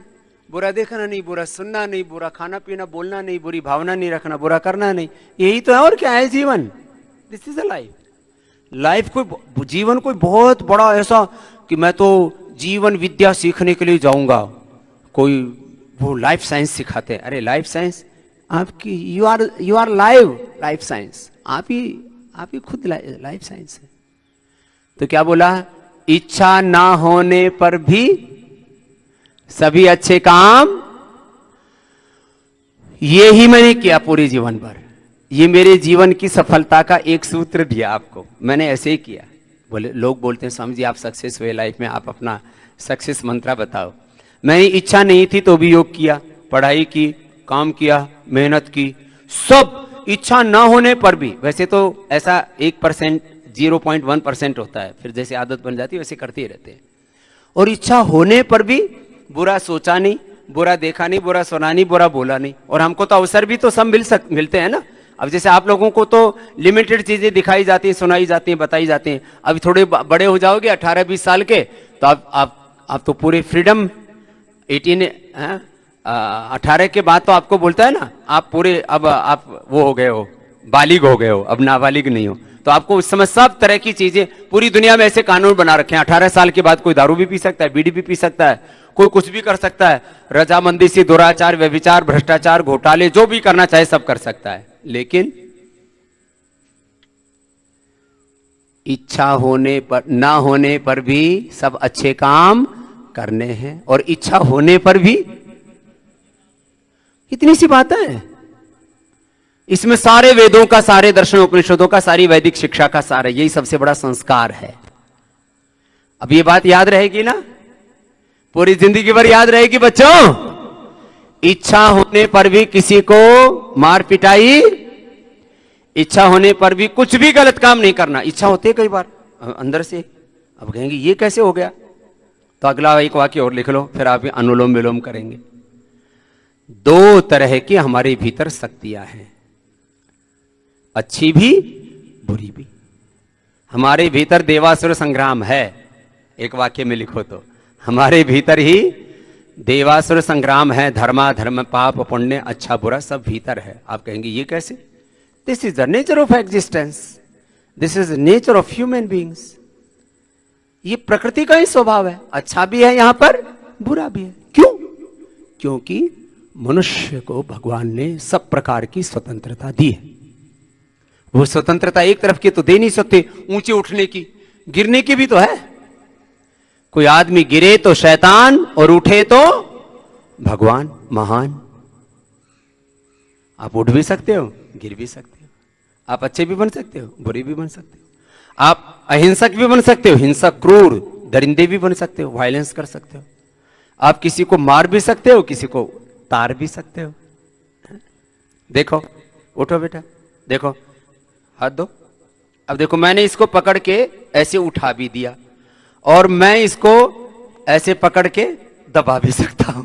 बुरा देखना नहीं, बुरा सुनना नहीं, बुरा खाना पीना बोलना नहीं, बुरी भावना नहीं रखना, बुरा करना नहीं। यही तो है। और क्या है जीवन? This is a life. Life कोई जीवन कोई बहुत बड़ा ऐसा कि मैं तो जीवन विद्या सीखने के लिए जाऊंगा, कोई वो लाइफ साइंस सिखाते हैं। अरे लाइफ साइंस आपकी, यू आर लाइफ साइंस। आप ही खुद लाइफ साइंस है। तो क्या बोला? इच्छा ना होने पर भी सभी अच्छे काम। ये ही मैंने किया पूरे जीवन भर। ये मेरे जीवन की सफलता का एक सूत्र दिया आपको, मैंने ऐसे ही किया। बोले लोग बोलते हैं स्वामी जी आप सक्सेस हुए लाइफ में, आप अपना सक्सेस मंत्र बताओ। मैंने इच्छा नहीं थी तो भी योग किया, पढ़ाई की, काम किया, मेहनत की, सब इच्छा ना होने पर भी। वैसे तो ऐसा 1%, 0.1% होता है, फिर जैसे आदत बन जाती है वैसे करते ही रहते हैं। और इच्छा होने पर भी बुरा सोचा नहीं, बुरा देखा नहीं, बुरा सुना नहीं, बुरा बोला नहीं। और हमको तो अवसर भी तो सब मिलते हैं ना। अब जैसे आप लोगों को तो लिमिटेड चीजें दिखाई जाती हैं, सुनाई जाती हैं, बताई जाती हैं। अभी थोड़े बड़े हो जाओगे 18-20 साल के, तो आप तो पूरे फ्रीडम 18 के बाद तो आपको बोलता है ना, आप पूरे अब आप वो हो गए हो, बालिग हो गए हो, अब नाबालिग नहीं हो। तो आपको उस समय सब तरह की चीजें, पूरी दुनिया में ऐसे कानून बना रखे हैं। 18 साल के बाद कोई दारू भी पी सकता है, बीड़ी भी पी सकता है, कोई कुछ भी कर सकता है। रजामंदी से दुराचार, व्यभिचार, भ्रष्टाचार, घोटाले, जो भी करना चाहे सब कर सकता है। लेकिन इच्छा होने पर, ना होने पर भी सब अच्छे काम करने हैं। और इच्छा होने पर भी, इतनी सी बात है। इसमें सारे वेदों का, सारे दर्शन उपनिषदों का, सारी वैदिक शिक्षा का सार है। यही सबसे बड़ा संस्कार है। अब ये बात याद रहेगी ना, पूरी जिंदगी भर याद रहेगी बच्चों। इच्छा होने पर भी किसी को मार पिटाई इच्छा होने पर भी कुछ भी गलत काम नहीं करना। इच्छा होती है कई बार अंदर से, अब कहेंगे ये कैसे हो गया, तो अगला एक वाक्य और लिख लो, फिर आप अनुलोम विलोम करेंगे। दो तरह की हमारे भीतर शक्तियां हैं, अच्छी भी बुरी भी। हमारे भीतर देवासुर संग्राम है, एक वाक्य में लिखो तो, हमारे भीतर ही देवासुर संग्राम है। धर्मा धर्म, पाप पुण्य, अच्छा बुरा सब भीतर है। आप कहेंगे ये कैसे? This is the nature of existence, this is the nature of human beings. ये प्रकृति का ही स्वभाव है, अच्छा भी है यहां पर, बुरा भी है। क्यों? क्योंकि मनुष्य को भगवान ने सब प्रकार की स्वतंत्रता दी है। वो स्वतंत्रता एक तरफ की तो दे नहीं सकते, ऊंचे उठने की, गिरने की भी तो है। कोई आदमी गिरे तो शैतान और उठे तो भगवान महान। आप उठ भी सकते हो, गिर भी सकते हो, आप अच्छे भी बन सकते हो, बुरे भी बन सकते हो, आप अहिंसक भी बन सकते हो, हिंसक क्रूर दरिंदे भी बन सकते हो, वायलेंस कर सकते हो, आप किसी को मार भी सकते हो, किसी को तार भी सकते हो। देखो, उठो बेटा, देखो, हाथ दो। अब देखो, मैंने इसको पकड़ के ऐसे उठा भी दिया, और मैं इसको ऐसे पकड़ के दबा भी सकता हूं।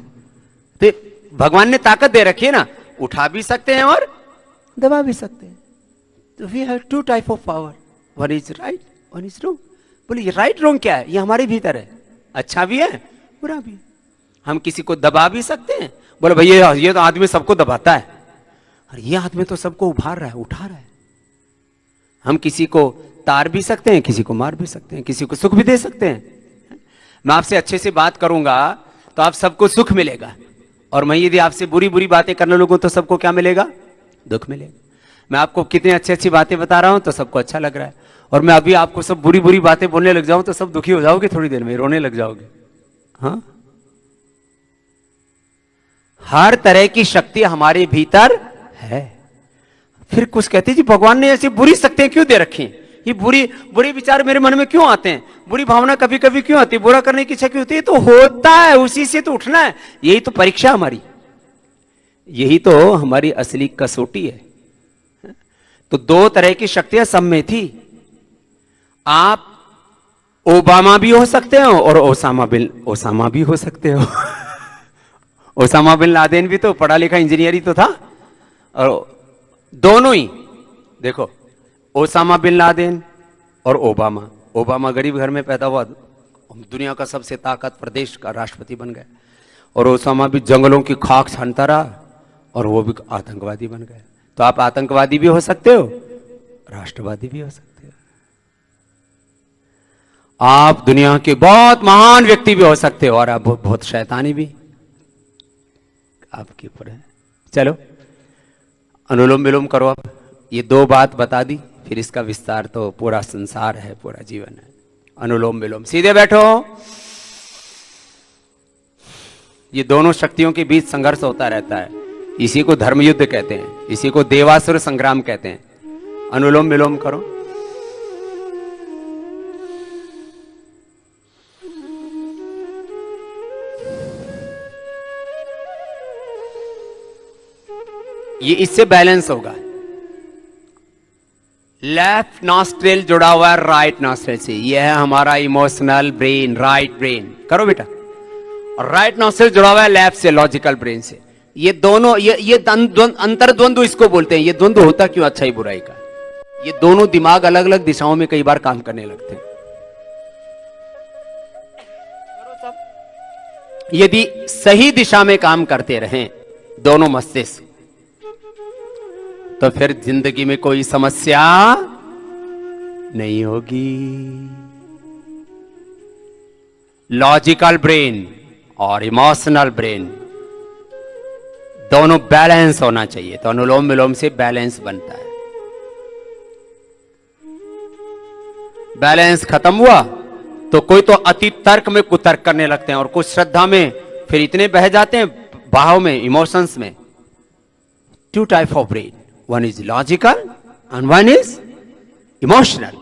तो भगवान ने ताकत दे रखी है ना, उठा भी सकते हैं और दबा भी सकते हैं। तो we have two type of power, one is right, one is wrong. बोले ये राइट रॉन्ग क्या है? ये हमारे भीतर है, अच्छा भी है बुरा भी है। हम किसी को दबा भी सकते हैं, बोले भैया ये तो आदमी सबको दबाता है, और ये आदमी तो सबको उभार रहा है, उठा रहा है। हम किसी को तार भी सकते हैं, किसी को मार भी सकते हैं, किसी को सुख भी दे सकते हैं। मैं आपसे अच्छे से बात करूंगा तो आप सबको सुख मिलेगा, और मैं यदि आपसे बुरी बुरी बातें करने लगूं तो सबको क्या मिलेगा? दुख मिलेगा। मैं आपको कितनी अच्छी अच्छी बातें बता रहा हूं तो सबको अच्छा लग रहा है, और मैं अभी आपको सब बुरी बुरी बातें बोलने लग जाऊं तो सब दुखी हो जाओगे, थोड़ी देर में रोने लग जाओगे। हाँ, हर तरह की शक्ति हमारे भीतर है। फिर कुछ कहते जी भगवान ने ऐसी बुरी शक्तियां क्यों दे रखी, ये बुरी विचार मेरे मन में क्यों आते हैं, बुरी भावना कभी कभी क्यों आती है, बुरा करने की इच्छा क्यों होती है? तो होता है, उसी से तो उठना है। यही तो परीक्षा हमारी, यही तो हमारी असली कसौटी है। तो दो तरह की शक्तियां सब में थी। आप ओबामा भी हो सकते हो और ओसामा भी हो सकते हो। ओसामा बिन लादेन भी तो पढ़ा लिखा इंजीनियर ही तो था, और दोनों ही देखो, ओसामा बिन लादेन और ओबामा गरीब घर में पैदा हुआ, दुनिया का सबसे ताकतवर देश का राष्ट्रपति बन गया, और ओसामा भी जंगलों की खाक छानता रहा, और वो भी आतंकवादी बन गया। तो आप आतंकवादी भी हो सकते हो, राष्ट्रवादी भी हो सकते हो, आप दुनिया के बहुत महान व्यक्ति भी हो सकते हो, और आप बहुत शैतानी भी आपके ऊपर है। चलो अनुलोम विलोम करो। आप ये दो बात बता दी, फिर इसका विस्तार तो पूरा संसार है, पूरा जीवन है। अनुलोम विलोम, सीधे बैठो। ये दोनों शक्तियों के बीच संघर्ष होता रहता है, इसी को धर्म युद्ध कहते हैं, इसी को देवासुर संग्राम कहते हैं। अनुलोम विलोम करो। ये इससे बैलेंस होगा। लेफ्ट नॉस्ट्रेल जुड़ा हुआ है राइट नॉस्ट्रेल से, यह है हमारा इमोशनल ब्रेन, राइट ब्रेन। करो बेटा। और राइट नॉस्ट्रेल जुड़ा हुआ है लेफ्ट से, लॉजिकल ब्रेन से। ये दोनों, ये अंतर्द्वंद्व इसको बोलते हैं। ये द्वंद्व होता क्यों? अच्छाई बुराई का। ये दोनों दिमाग अलग अलग दिशाओं में कई बार काम करने लगते हैं। यदि सही दिशा में काम करते रहें दोनों मस्तिष्क, तो फिर जिंदगी में कोई समस्या नहीं होगी। लॉजिकल ब्रेन और इमोशनल ब्रेन दोनों बैलेंस होना चाहिए, तो अनुलोम विलोम से बैलेंस बनता है। बैलेंस खत्म हुआ तो कोई तो अति तर्क में कुतर्क करने लगते हैं, और कुछ श्रद्धा में फिर इतने बह जाते हैं, भाव में, इमोशंस में। Two type of brain, one is logical and one is emotional.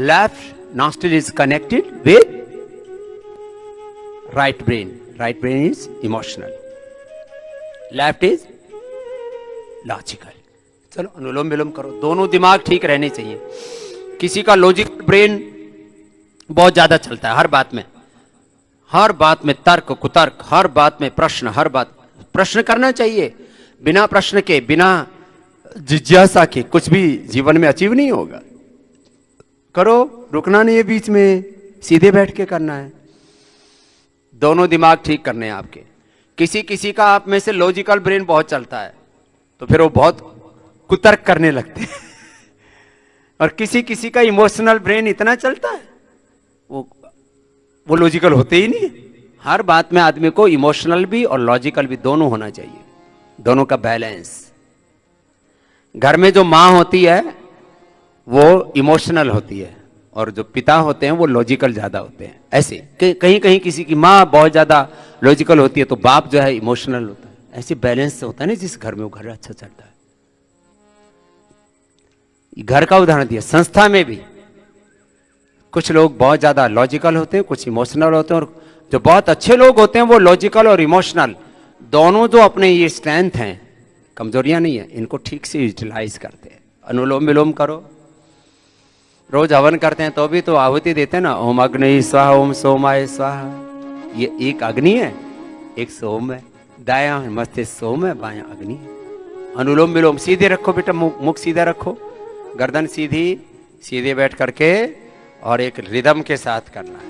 Left nostril is connected with right brain. Right brain is emotional. Left is logical. चलो अनुलोम विलोम करो, दोनों दिमाग ठीक रहने चाहिए। किसी का लॉजिकल ब्रेन बहुत ज्यादा चलता है, हर बात में तर्क कुतर्क, हर बात में प्रश्न, हर बात प्रश्न करना चाहिए। बिना प्रश्न के, बिना जिज्ञासा के कुछ भी जीवन में अचीव नहीं होगा। करो, रुकना नहीं है बीच में, सीधे बैठ के करना है। दोनों दिमाग ठीक करने हैं आपके। किसी का आप में से लॉजिकल ब्रेन बहुत चलता है तो फिर वो बहुत कुतर्क करने लगते हैं और किसी का इमोशनल ब्रेन इतना चलता है वो लॉजिकल होते ही नहीं। हर बात में आदमी को इमोशनल भी और लॉजिकल भी दोनों होना चाहिए, दोनों का बैलेंस। घर में जो माँ होती है वो इमोशनल होती है और जो पिता होते हैं वो लॉजिकल ज्यादा होते हैं। ऐसे कहीं किसी की माँ बहुत ज्यादा लॉजिकल होती है तो बाप जो है इमोशनल होता है। ऐसे बैलेंस से होता है ना, जिस घर में वो घर अच्छा चलता है। घर का उदाहरण दिया, संस्था में भी कुछ लोग बहुत ज्यादा लॉजिकल होते हैं, कुछ इमोशनल होते हैं, और जो बहुत अच्छे लोग होते हैं वो लॉजिकल और इमोशनल दोनों जो अपने ये स्ट्रेंथ हैं, कमजोरियां नहीं है, इनको ठीक से यूटिलाइज करते हैं। अनुलोम विलोम करो, रोज हवन करते हैं तो भी तो आहुति देते हैं ना, ओम अग्नि स्वाहा ओम सोमाय स्वाहा। ये एक अग्नि है, एक सोम है, दाया मस्तिष्क सोम है, बाया अग्नि है। अनुलोम विलोम सीधे रखो बेटा, मुख सीधा रखो, गर्दन सीधी, सीधे बैठ करके और एक रिदम के साथ करना है।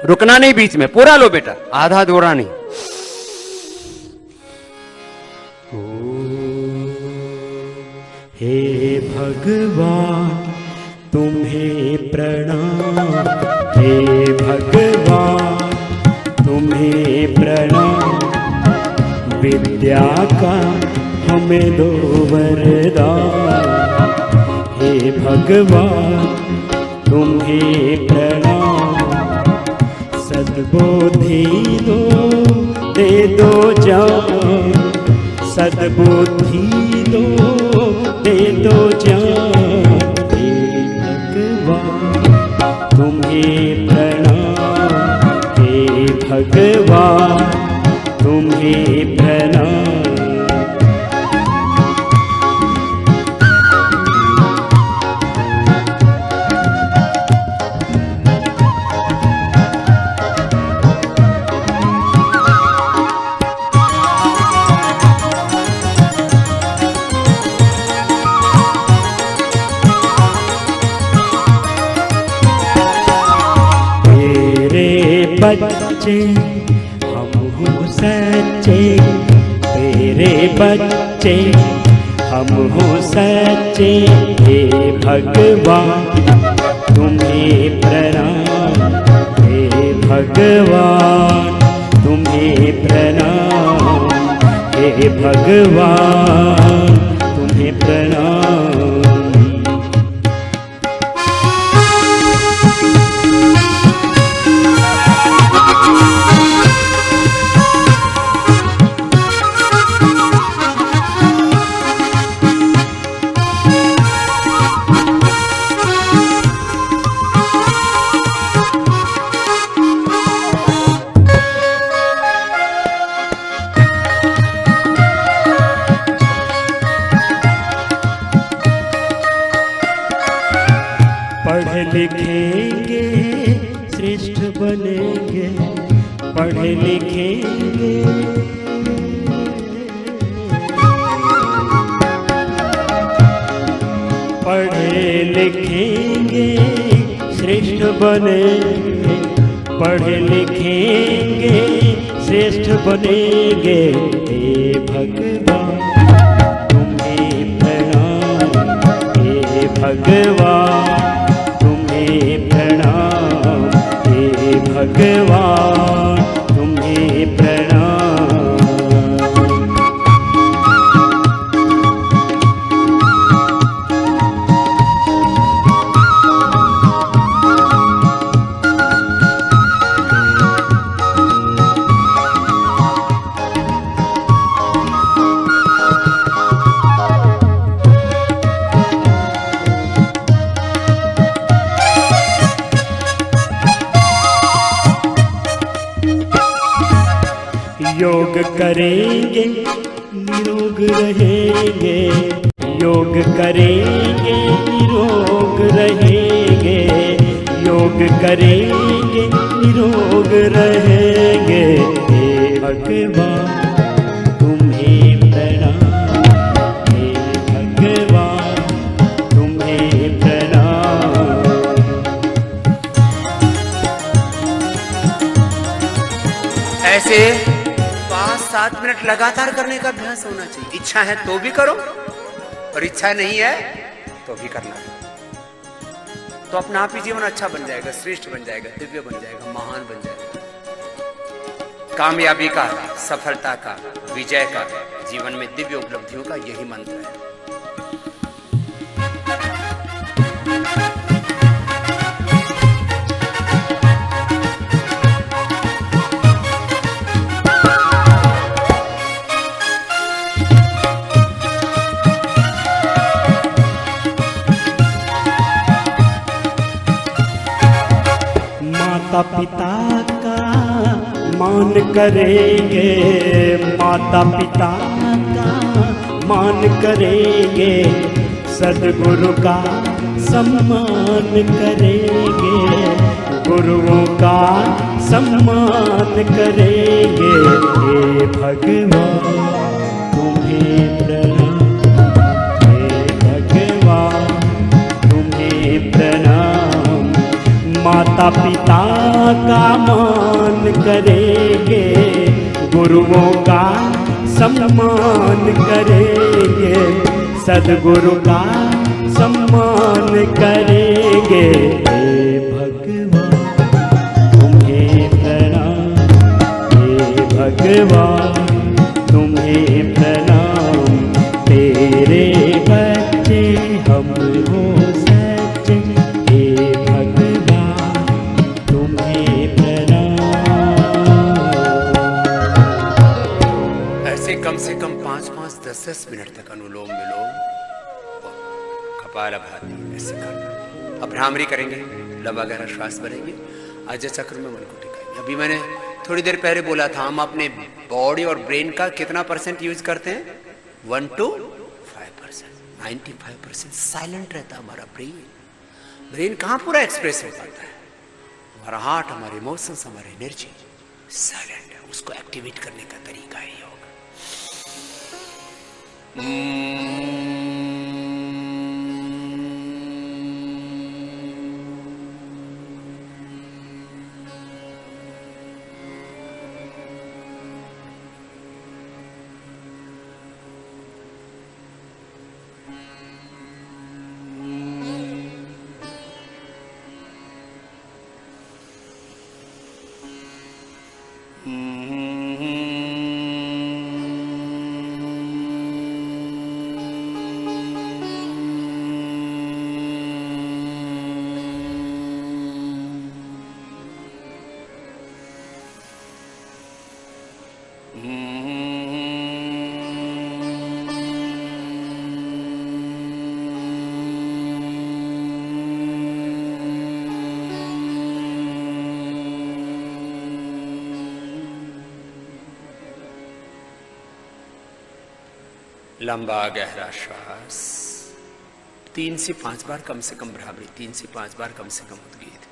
रुकना नहीं बीच में, पूरा लो बेटा, आधा दोहरा नहीं। हे भगवान तुम्हें प्रणाम, हे भगवान तुम्हें प्रणाम, विद्या का हमें दो वरदान। हे भगवान तुम्हें प्रणाम, सद्बुद्धि दो दे दो जान, सद्बुद्धि दो दे दो जान। हे भगवान तुम्हें प्रणाम, हे भगवान तुम्हें प्रणाम। बच्चे हम हो सच्चे, तेरे बच्चे हम हो सच्चे। हे भगवान तुम्हें प्रणाम, हे भगवान तुम्हें प्रणाम, हे भगवान तुम्हें प्रणाम। पढ़ लिखेंगे श्रेष्ठ बनेंगे, पढ़ लिखेंगे पढ़े लिखेंगे श्रेष्ठ बनेंगे, पढ़ लिखेंगे श्रेष्ठ बनेंगे। हे भगवान तुम्हें प्रणाम, हे भगवान प्रणाम, हे भगवान तुम्हें प्रणाम। योग करेंगे निरोग रहेंगे, योग करेंगे निरोग रहेंगे, योग करेंगे निरोग रहेंगे। हे भगवान तुम्हें प्रणाम, हे भगवान तुम्हें प्रणाम। ऐसे 5-7 मिनट लगातार करने का अभ्यास होना चाहिए। इच्छा है तो भी करो, और इच्छा नहीं है तो भी करना है, तो अपना आप ही जीवन अच्छा बन जाएगा, श्रेष्ठ बन जाएगा, दिव्य बन जाएगा, महान बन जाएगा। कामयाबी का, सफलता का, विजय का, जीवन में दिव्य उपलब्धियों का यही मंत्र है। माता पिता का मान करेंगे, माता पिता का मान करेंगे, सद्गुरु का सम्मान करेंगे, गुरुओं का सम्मान करेंगे। हे भगवान तुम्हें प्रणाम, हे भगवान तुम्हें प्रणाम। माता पिता का मान करेंगे, गुरुओं का सम्मान करेंगे, सद्गुरु का सम्मान करेंगे। हे भगवान तुम्हें प्रणाम, हे भगवान तुम्हें प्रणाम। तेरे बच्चे हम हो सच्चे, हे भगवान तुम्हें प्रणाम। ऐसे कम से कम 5-5, 10-10 मिनट तक अनुलोम विलोम, कपालभाति ऐसे करना। अब भ्रामरी करेंगे, लंबा गहरा श्वास भरेंगे, अजय चक्र में मन को टिकाएंगे। अभी मैंने थोड़ी देर पहले बोला था, हम अपने बॉडी और ब्रेन का कितना % यूज करते हैं? 1 to 5%। 95% साइलेंट रहता है हमारा ब्रेन। ब्रेन कहाँ पूरा एक्सप्रेस हो पाता है? हमारा हार्ट, हमारे इमोशंस, हमारी एनर्जी साइलेंट है। उसको एक्टिवेट करने का तरीका है योग। लंबा गहरा श्वास, 3 से 5 बार कम से कम भ्रामरी, 3 से 5 बार कम से कम उद्गीत।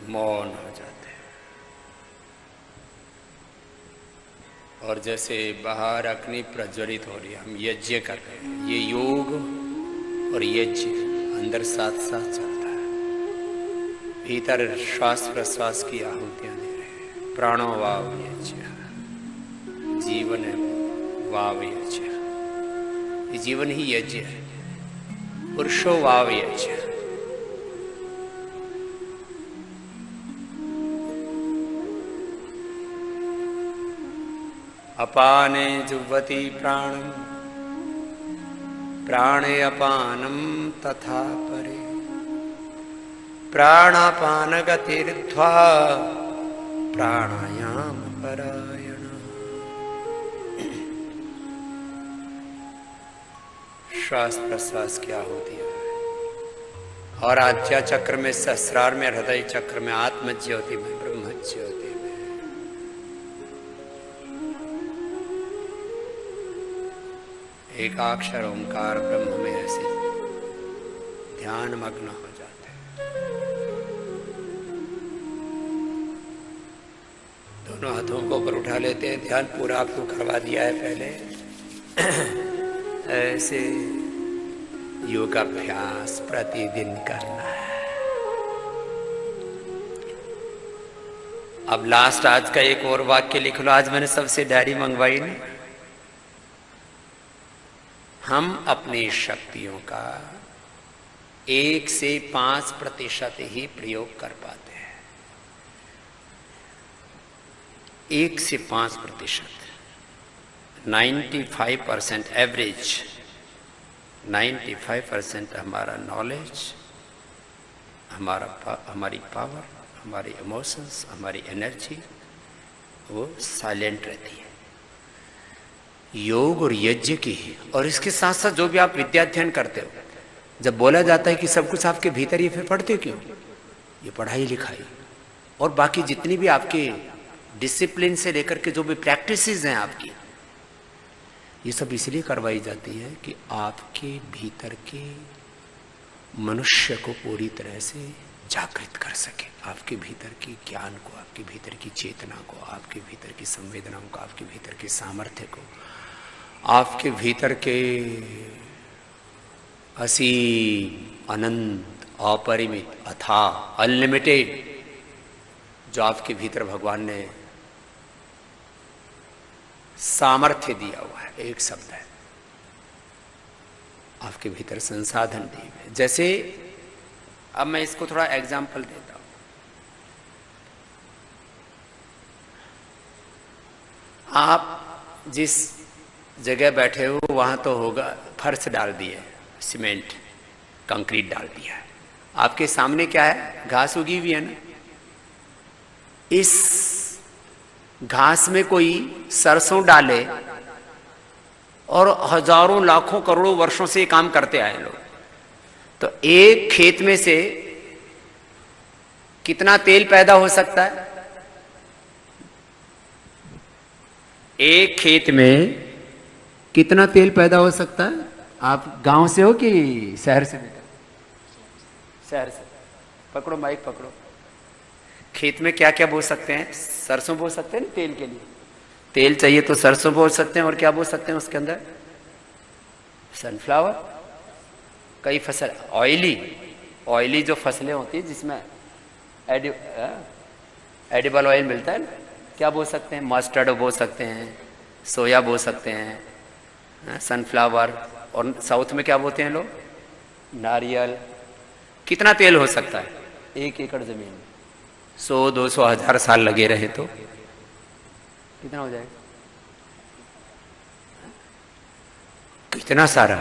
मौन हो जाते हैं। और जैसे बाहर अग्नि प्रज्वलित हो रही है, हम यज्ञ कर रहे हैं। ये योग और यज्ञ अंदर साथ साथ चलता है। भीतर श्वास प्रश्वास की आहुतियां दे रहे हैं। प्राणो वाव यज्ञ, जीवन वाव यज्ञ, ये जीवन ही यज्ञ है। पुरुषो वाव यज्ञ। अपाने जुह्वति प्राणम, प्राणे अपानम तथा परे, प्राणापान गतिर्ध्वा प्राणायाम परायण। श्वास प्रश्वास क्या होती है। और आज्ञा चक्र में, सहस्रार में, हृदय चक्र में, आत्म ज्योति में, ब्रह्म ज्योति में एकाक्षर ओंकार ब्रह्म में ऐसे ध्यान मग्न हो जाते हैं। दोनों हाथों को ऊपर उठा लेते हैं। ध्यान पूरा आपको करवा दिया है पहले। ऐसे योगाभ्यास प्रतिदिन करना है। अब लास्ट आज का एक और वाक्य लिख लो। आज मैंने सबसे डायरी मंगवाई नहीं। हम अपनी शक्तियों का 1 से 5% ही प्रयोग कर पाते हैं। 1 से 5%। 95% एवरेज, 95% हमारा नॉलेज, हमारी पावर, हमारी इमोशंस, हमारी एनर्जी वो साइलेंट रहती है। योग और यज्ञ की ही। और इसके साथ साथ जो भी आप विद्याध्ययन करते हो, जब बोला जाता है कि सब कुछ आपके भीतर, ये फिर पढ़ते हो क्यों? ये पढ़ाई लिखाई और बाकी जितनी भी आपके डिसिप्लिन से लेकर के जो भी प्रैक्टिसेस हैं आपकी, ये सब इसलिए करवाई जाती है कि आपके भीतर के मनुष्य को पूरी तरह से जागृत कर सके। आपके भीतर के ज्ञान को, आपके भीतर की चेतना को, आपके भीतर की संवेदनाओं को, आपके भीतर के सामर्थ्य को, आपके भीतर के असीम, अनंत, अपरिमित, अथाह, अनलिमिटेड जो आपके भीतर भगवान ने सामर्थ्य दिया हुआ है। एक शब्द है, आपके भीतर संसाधन दिए हुए। जैसे अब मैं इसको थोड़ा एग्जाम्पल देता हूं। आप जिस जगह बैठे हो वहां तो होगा फर्श डाल दिए, सीमेंट कंक्रीट डाल दिया है। आपके सामने क्या है? घास उगी हुई है ना। इस घास में कोई सरसों डाले और हजारों लाखों करोड़ों वर्षों से ये काम करते आए लोग, तो एक खेत में से कितना तेल पैदा हो सकता है? एक खेत में कितना तेल पैदा हो सकता है? आप गांव से हो कि शहर से? बेटा शहर से। पकड़ो माइक पकड़ो। खेत में क्या क्या बो सकते हैं? सरसों बो सकते हैं ना तेल के लिए। तेल चाहिए तो सरसों बो सकते हैं। और क्या बो सकते हैं उसके अंदर? सनफ्लावर, कई फसल, ऑयली जो फसलें होती है जिसमें एडिबल ऑयल मिलता है ना, क्या बो सकते हैं? मस्टर्ड बो सकते हैं, सोया बो सकते हैं, सनफ्लावर। और साउथ में क्या बोते हैं लोग? नारियल। कितना तेल हो सकता है 1 एकड़ जमीन में? 100, 200, 1000 साल लगे रहे तो कितना हो जाएगा? कितना सारा।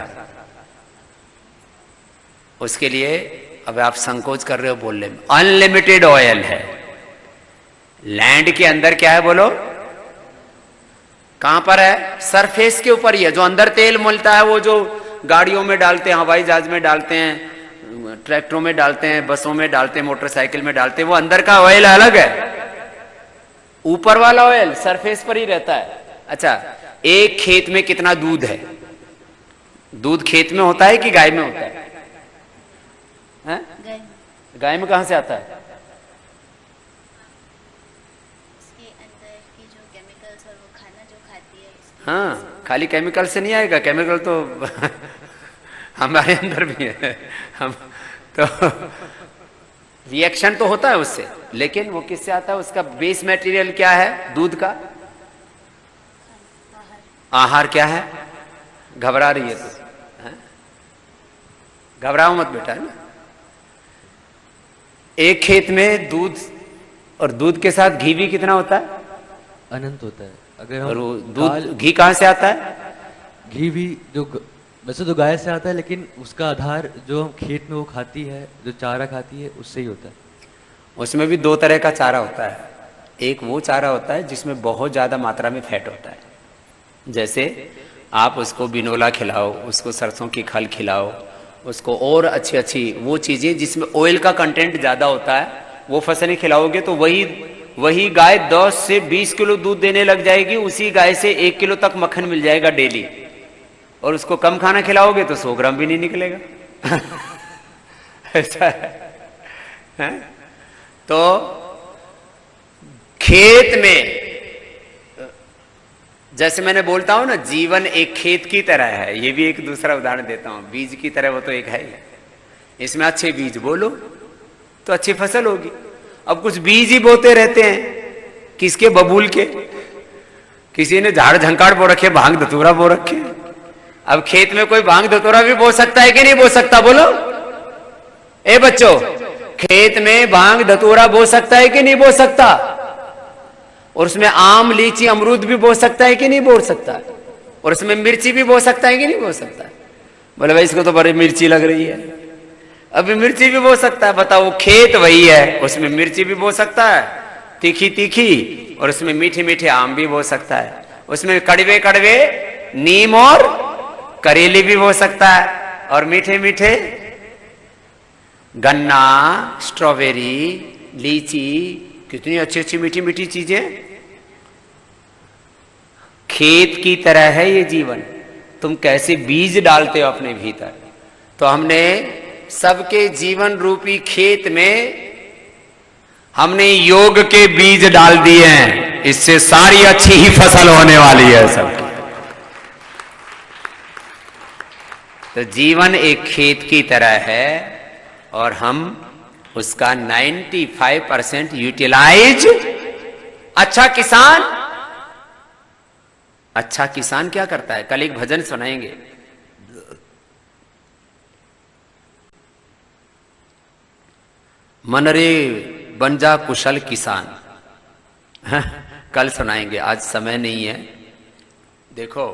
उसके लिए अब आप संकोच कर रहे हो बोलने में। अनलिमिटेड ऑयल है लैंड के अंदर। क्या है बोलो? कहां पर है? सरफेस के ऊपर ही है। जो अंदर तेल मिलता है वो जो गाड़ियों में डालते हैं, हवाई जहाज में डालते हैं, ट्रैक्टरों में डालते हैं, बसों में डालते हैं, मोटरसाइकिल में डालते हैं, वो अंदर का ऑयल अलग है। ऊपर वाला ऑयल सरफेस पर ही रहता है। अच्छा, एक खेत में कितना दूध है? दूध खेत में होता है कि गाय में होता है? गाय में कहां से आता है? हाँ, खाली केमिकल से नहीं आएगा, केमिकल तो हमारे अंदर भी है। हम तो रिएक्शन तो होता है उससे, लेकिन वो किससे आता है? उसका बेस मटेरियल क्या है? दूध का आहार क्या है? घबरा रही है तो, घबराओ मत बेटा, है ना। एक खेत में दूध, और दूध के साथ घी भी कितना होता है? अनंत होता है। अगर और हम वो दूध, घी कहां से आता है? घी भी वैसे तो गाय से आता है, लेकिन उसका आधार जो हम खेत में वो खाती है, जो चारा खाती है, उससे ही होता है। उसमें भी दो तरह का चारा होता है। एक वो चारा होता है जिसमें बहुत ज्यादा मात्रा में फैट होता है, जैसे आप उसको बिनोला खिलाओ, उसको सरसों की खल खिलाओ, उसको और अच्छी अच्छी वो चीजें जिसमें ऑयल का कंटेंट ज्यादा होता है, वो फसलें खिलाओगे तो वही गाय 10 से 20 किलो दूध देने लग जाएगी। उसी गाय से 1 किलो तक मक्खन मिल जाएगा डेली। और उसको कम खाना खिलाओगे तो 100 ग्राम भी नहीं निकलेगा। ऐसा है? तो खेत में, जैसे मैंने बोलता हूं ना, जीवन एक खेत की तरह है। ये भी एक दूसरा उदाहरण देता हूं, बीज की तरह वो तो एक है ही। इसमें अच्छे बीज बोलो तो अच्छी फसल होगी। अब कुछ बीज ही बोते रहते हैं, किसके? बबूल के। किसी ने झाड़ झंकाड़ बो रखे, भांग धतूरा बो रखे। अब खेत में कोई भांग धतूरा भी बो सकता है कि नहीं बो सकता? बोलो ए बच्चों, खेत में भांग धतूरा बो सकता है कि नहीं बो सकता? और उसमें आम, लीची, अमरूद भी बो सकता है कि नहीं बो सकता? और उसमें मिर्ची भी बो सकता है कि नहीं बो सकता? बोले भाई इसको तो बड़ी मिर्ची लग रही है। अभी मिर्ची भी बो सकता है। बताओ, खेत वही है, उसमें मिर्ची भी बो सकता है, तीखी तीखी, और उसमें मीठे मीठे आम भी बो सकता है। उसमें कड़वे कड़वे नीम और करेले भी बो सकता है, और मीठे मीठे गन्ना, स्ट्रॉबेरी, लीची, कितनी अच्छी अच्छी मीठी मीठी चीजें। खेत की तरह है ये जीवन। तुम कैसे बीज डालते हो अपने भीतर, तो हमने सबके जीवन रूपी खेत में हमने योग के बीज डाल दिए हैं। इससे सारी अच्छी ही फसल होने वाली है सबकी। तो जीवन एक खेत की तरह है, और हम उसका 95% यूटिलाइज। अच्छा किसान क्या करता है? कल एक भजन सुनाएंगे। मन रे बन जा कुशल किसान, कल सुनाएंगे, आज समय नहीं है। देखो,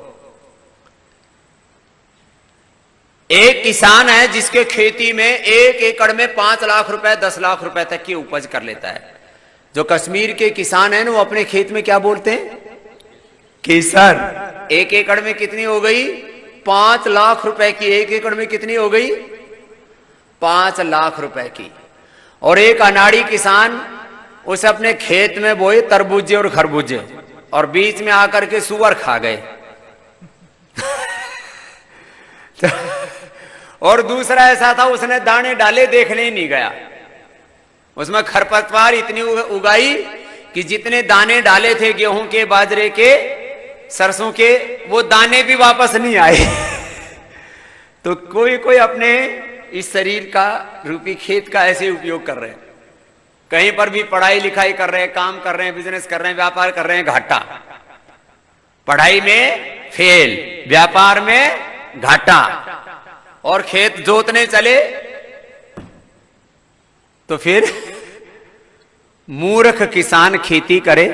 एक किसान है जिसके खेती में 1 एकड़ में 5 लाख रुपए 10 लाख रुपए तक की उपज कर लेता है। जो कश्मीर के किसान हैं ना, वो अपने खेत में क्या बोलते हैं? केसर। 1 एकड़ में कितनी हो गई? 5 लाख रुपए की। 1 एकड़ में कितनी हो गई? 5 लाख रुपए की। और एक अनाड़ी किसान उसे अपने खेत में बोए तरबूजे और खरबूजे, और बीच में आकर के सुअर खा गए। और दूसरा ऐसा था, उसने दाने डाले, देखने ही नहीं गया। उसमें खरपतवार इतनी उगाई कि जितने दाने डाले थे गेहूं के, बाजरे के, सरसों के, वो दाने भी वापस नहीं आए। तो कोई अपने इस शरीर का रूपी खेत का ऐसे उपयोग कर रहे हैं। कहीं पर भी पढ़ाई लिखाई कर रहे हैं, काम कर रहे हैं, बिजनेस कर रहे हैं, व्यापार कर रहे हैं, घाटा। पढ़ाई में फेल, व्यापार में घाटा, और खेत जोतने चले तो फिर मूर्ख किसान खेती करे,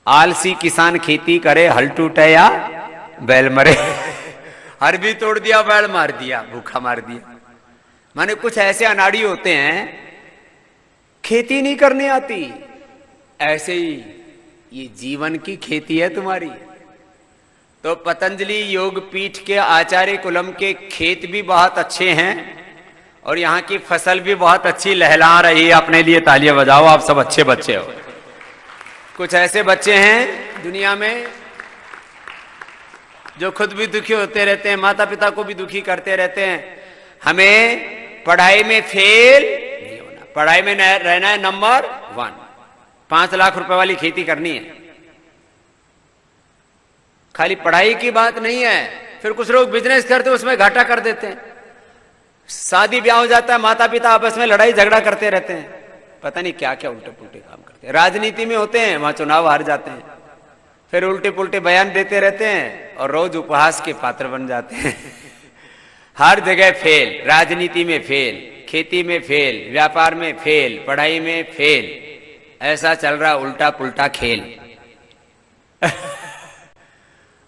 आलसी किसान खेती करे, हल टूटे या बैल मरे। हर भी तोड़ दिया, बैल मार दिया, भूखा मार दिया। माने कुछ ऐसे अनाड़ी होते हैं, खेती नहीं करने आती। ऐसे ही ये जीवन की खेती है तुम्हारी। तो पतंजलि योग पीठ के आचार्य कुलम के खेत भी बहुत अच्छे हैं, और यहाँ की फसल भी बहुत अच्छी लहला रही है। अपने लिए तालियां बजाओ, आप सब अच्छे बच्चे हो। कुछ ऐसे बच्चे हैं दुनिया में जो खुद भी दुखी होते रहते हैं, माता पिता को भी दुखी करते रहते हैं। हमें पढ़ाई में फेल नहीं होना, पढ़ाई में रहना है नंबर 1। 5 लाख रुपए वाली खेती करनी है। खाली पढ़ाई की बात नहीं है। फिर कुछ लोग बिजनेस करते उसमें घाटा कर देते हैं, शादी ब्याह हो जाता है, माता पिता आपस में लड़ाई झगड़ा करते रहते हैं, पता नहीं क्या क्या उल्टे पुल्टे काम करते हैं। राजनीति में होते हैं, वहां चुनाव हार जाते हैं, फिर उल्टे पुल्टे बयान देते रहते हैं और रोज उपहास के पात्र बन जाते हैं। हर जगह फेल, राजनीति में फेल, खेती में फेल, व्यापार में फेल, पढ़ाई में फेल, ऐसा चल रहा उल्टा पुल्टा खेल।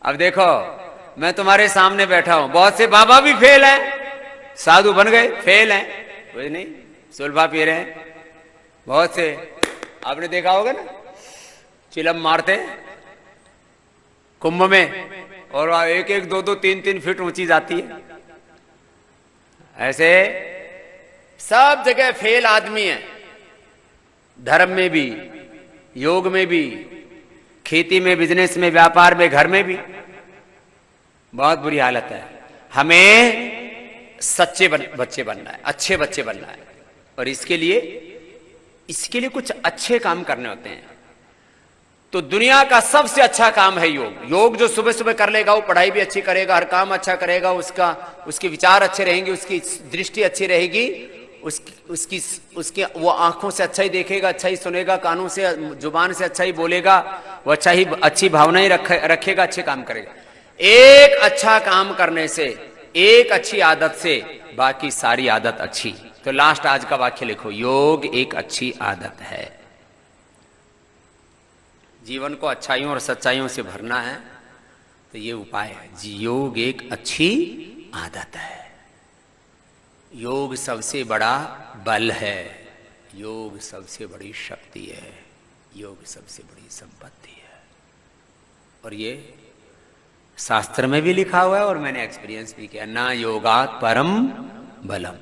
अब देखो मैं तुम्हारे सामने बैठा हूं, बहुत से बाबा भी फेल हैं, साधु बन गए फेल हैं, कुछ नहीं सुलभा पी रहे हैं। बहुत से आपने देखा होगा ना, चिलम मारते कुंभ में और एक एक दो दो तीन तीन फीट ऊंची जाती है। ऐसे सब जगह फेल आदमी है, धर्म में भी, योग में भी, खेती में, बिजनेस में, व्यापार में, घर में भी बहुत बुरी हालत है। हमें सच्चे बच्चे बनना है, अच्छे बच्चे बनना है, और इसके लिए कुछ अच्छे काम करने होते हैं। तो दुनिया का सबसे अच्छा काम है योग। योग जो सुबह सुबह कर लेगा वो पढ़ाई भी अच्छी करेगा, हर काम अच्छा करेगा, उसके विचार अच्छे रहेंगे, उसकी दृष्टि अच्छी रहेगी, उसकी वो आंखों से अच्छा ही देखेगा, अच्छा ही सुनेगा, कानों से, जुबान से अच्छा ही बोलेगा, वो अच्छी भावनाएं रखेगा, अच्छे काम करेगा। एक अच्छा काम करने से, एक अच्छी आदत से बाकी सारी आदत अच्छी। तो लास्ट आज का वाक्य लिखो, योग एक अच्छी आदत है। जीवन को अच्छाइयों और सच्चाइयों से भरना है तो ये उपाय है। योग एक अच्छी आदत है। योग सबसे बड़ा बल है, योग सबसे बड़ी शक्ति है, योग सबसे बड़ी संपत्ति है। और ये शास्त्र में भी लिखा हुआ है और मैंने एक्सपीरियंस भी किया, ना योगात परम बलम।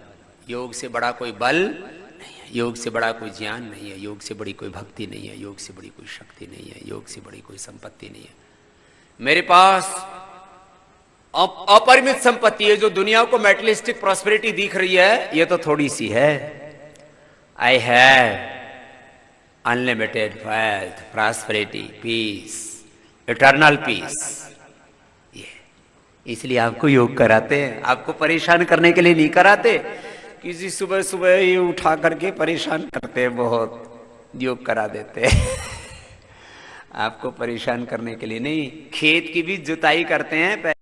योग से बड़ा कोई बल नहीं है, योग से बड़ा कोई ज्ञान नहीं है, योग से बड़ी कोई भक्ति नहीं है, योग से बड़ी कोई शक्ति नहीं है, योग से बड़ी कोई संपत्ति नहीं है। मेरे पास अपरिमित संपत्ति है। जो दुनिया को मेटेरियलिस्टिक प्रॉस्पेरिटी दिख रही है, ये तो थोड़ी सी है। I have unlimited wealth, prosperity, peace, eternal peace. इसलिए आपको योग कराते हैं, आपको परेशान करने के लिए नहीं कराते। किसी सुबह सुबह ही उठा करके परेशान करते हैं, बहुत योग करा देते हैं। आपको परेशान करने के लिए नहीं। खेत की भी जुताई करते हैं,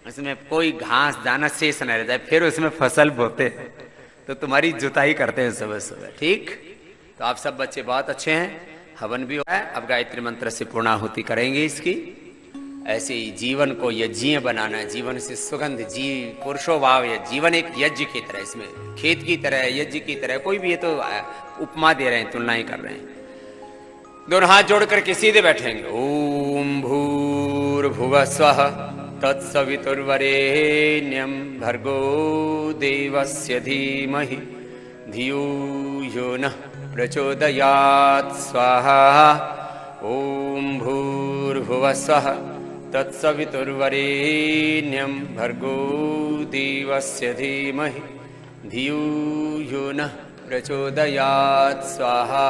उसमें कोई घास दाना शेष न रह जाए, फिर उसमें फसल बोते, तो तुम्हारी जुताई करते हैं सुबह सुबह। ठीक, तो आप सब बच्चे बहुत अच्छे हैं। हवन भी हुआ है, अब गायत्री मंत्र से पूर्णाहुति करेंगे इसकी। ऐसे ही जीवन को यज्ञ बनाना है, जीवन से सुगंध, पुरुषो भाव, या जीवन एक यज्ञ की तरह, इसमें खेत की तरह, यज्ञ की तरह, कोई भी, ये तो उपमा दे रहे हैं, तुलनाएं कर रहे हैं। दोनों हाथ जोड़ करके सीधे बैठेंगे। ओम भूर्भुवः स्वः तत्सवितुर्वरेण्यं भर्गो देवस्य धीमहि धियो यो नः प्रचोदयात् स्वाहा। ओम भूर्भुवः स्वः तत्सवितुर्वरेण्यं भर्गो देवस्य धीमहि धियो यो नः प्रचोदयात् स्वाहा।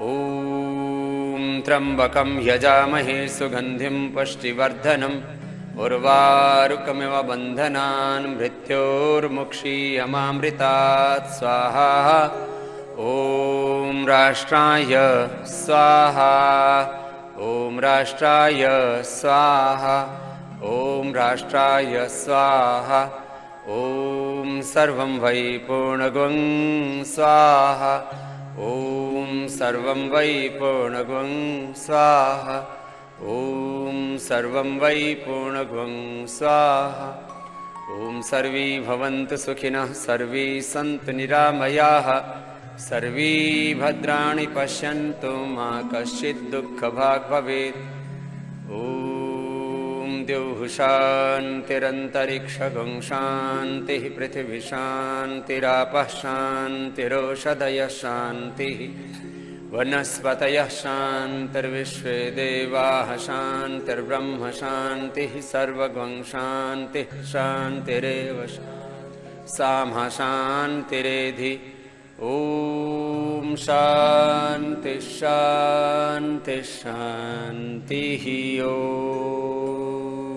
ओम त्र्यंबकं यजामहे सुगंधिं पुष्टिवर्धनम् उर्वारुकमिव बन्धनान् मृत्योर्मुक्षीयमामृतात् स्वाहा। ओम राष्ट्राय स्वाहा, ओम राष्ट्राय स्वाहा, ओम राष्ट्राय स्वाहा। ओम सर्वं वै पूर्णगुं स्वाहा, ओम सर्वं वै पूर्णगुं स्वाहा, ओम सर्वं वै पूर्णगुं स्वाहा। ओम सर्वे भवन्तु सुखिनः, सर्वे सन्तु निरामयाः, सर्वे भद्राणि पश्यन्तु मा कश्चित् दुःखभाग् भवेत्। ओम द्यौः शान्तिरन्तरिक्षगं शान्तिः, पृथिवी शान्तिरापः शान्तिरोषधयः शान्तिः, वनस्पतयः शान्तिर्विश्वे देवाः शान्तिर्ब्रह्म शान्तिः, सर्वगं शान्तिः शान्तिरेव सामा शान्तिरेधि। ओम ओम शांति शांति शांति ही ओम।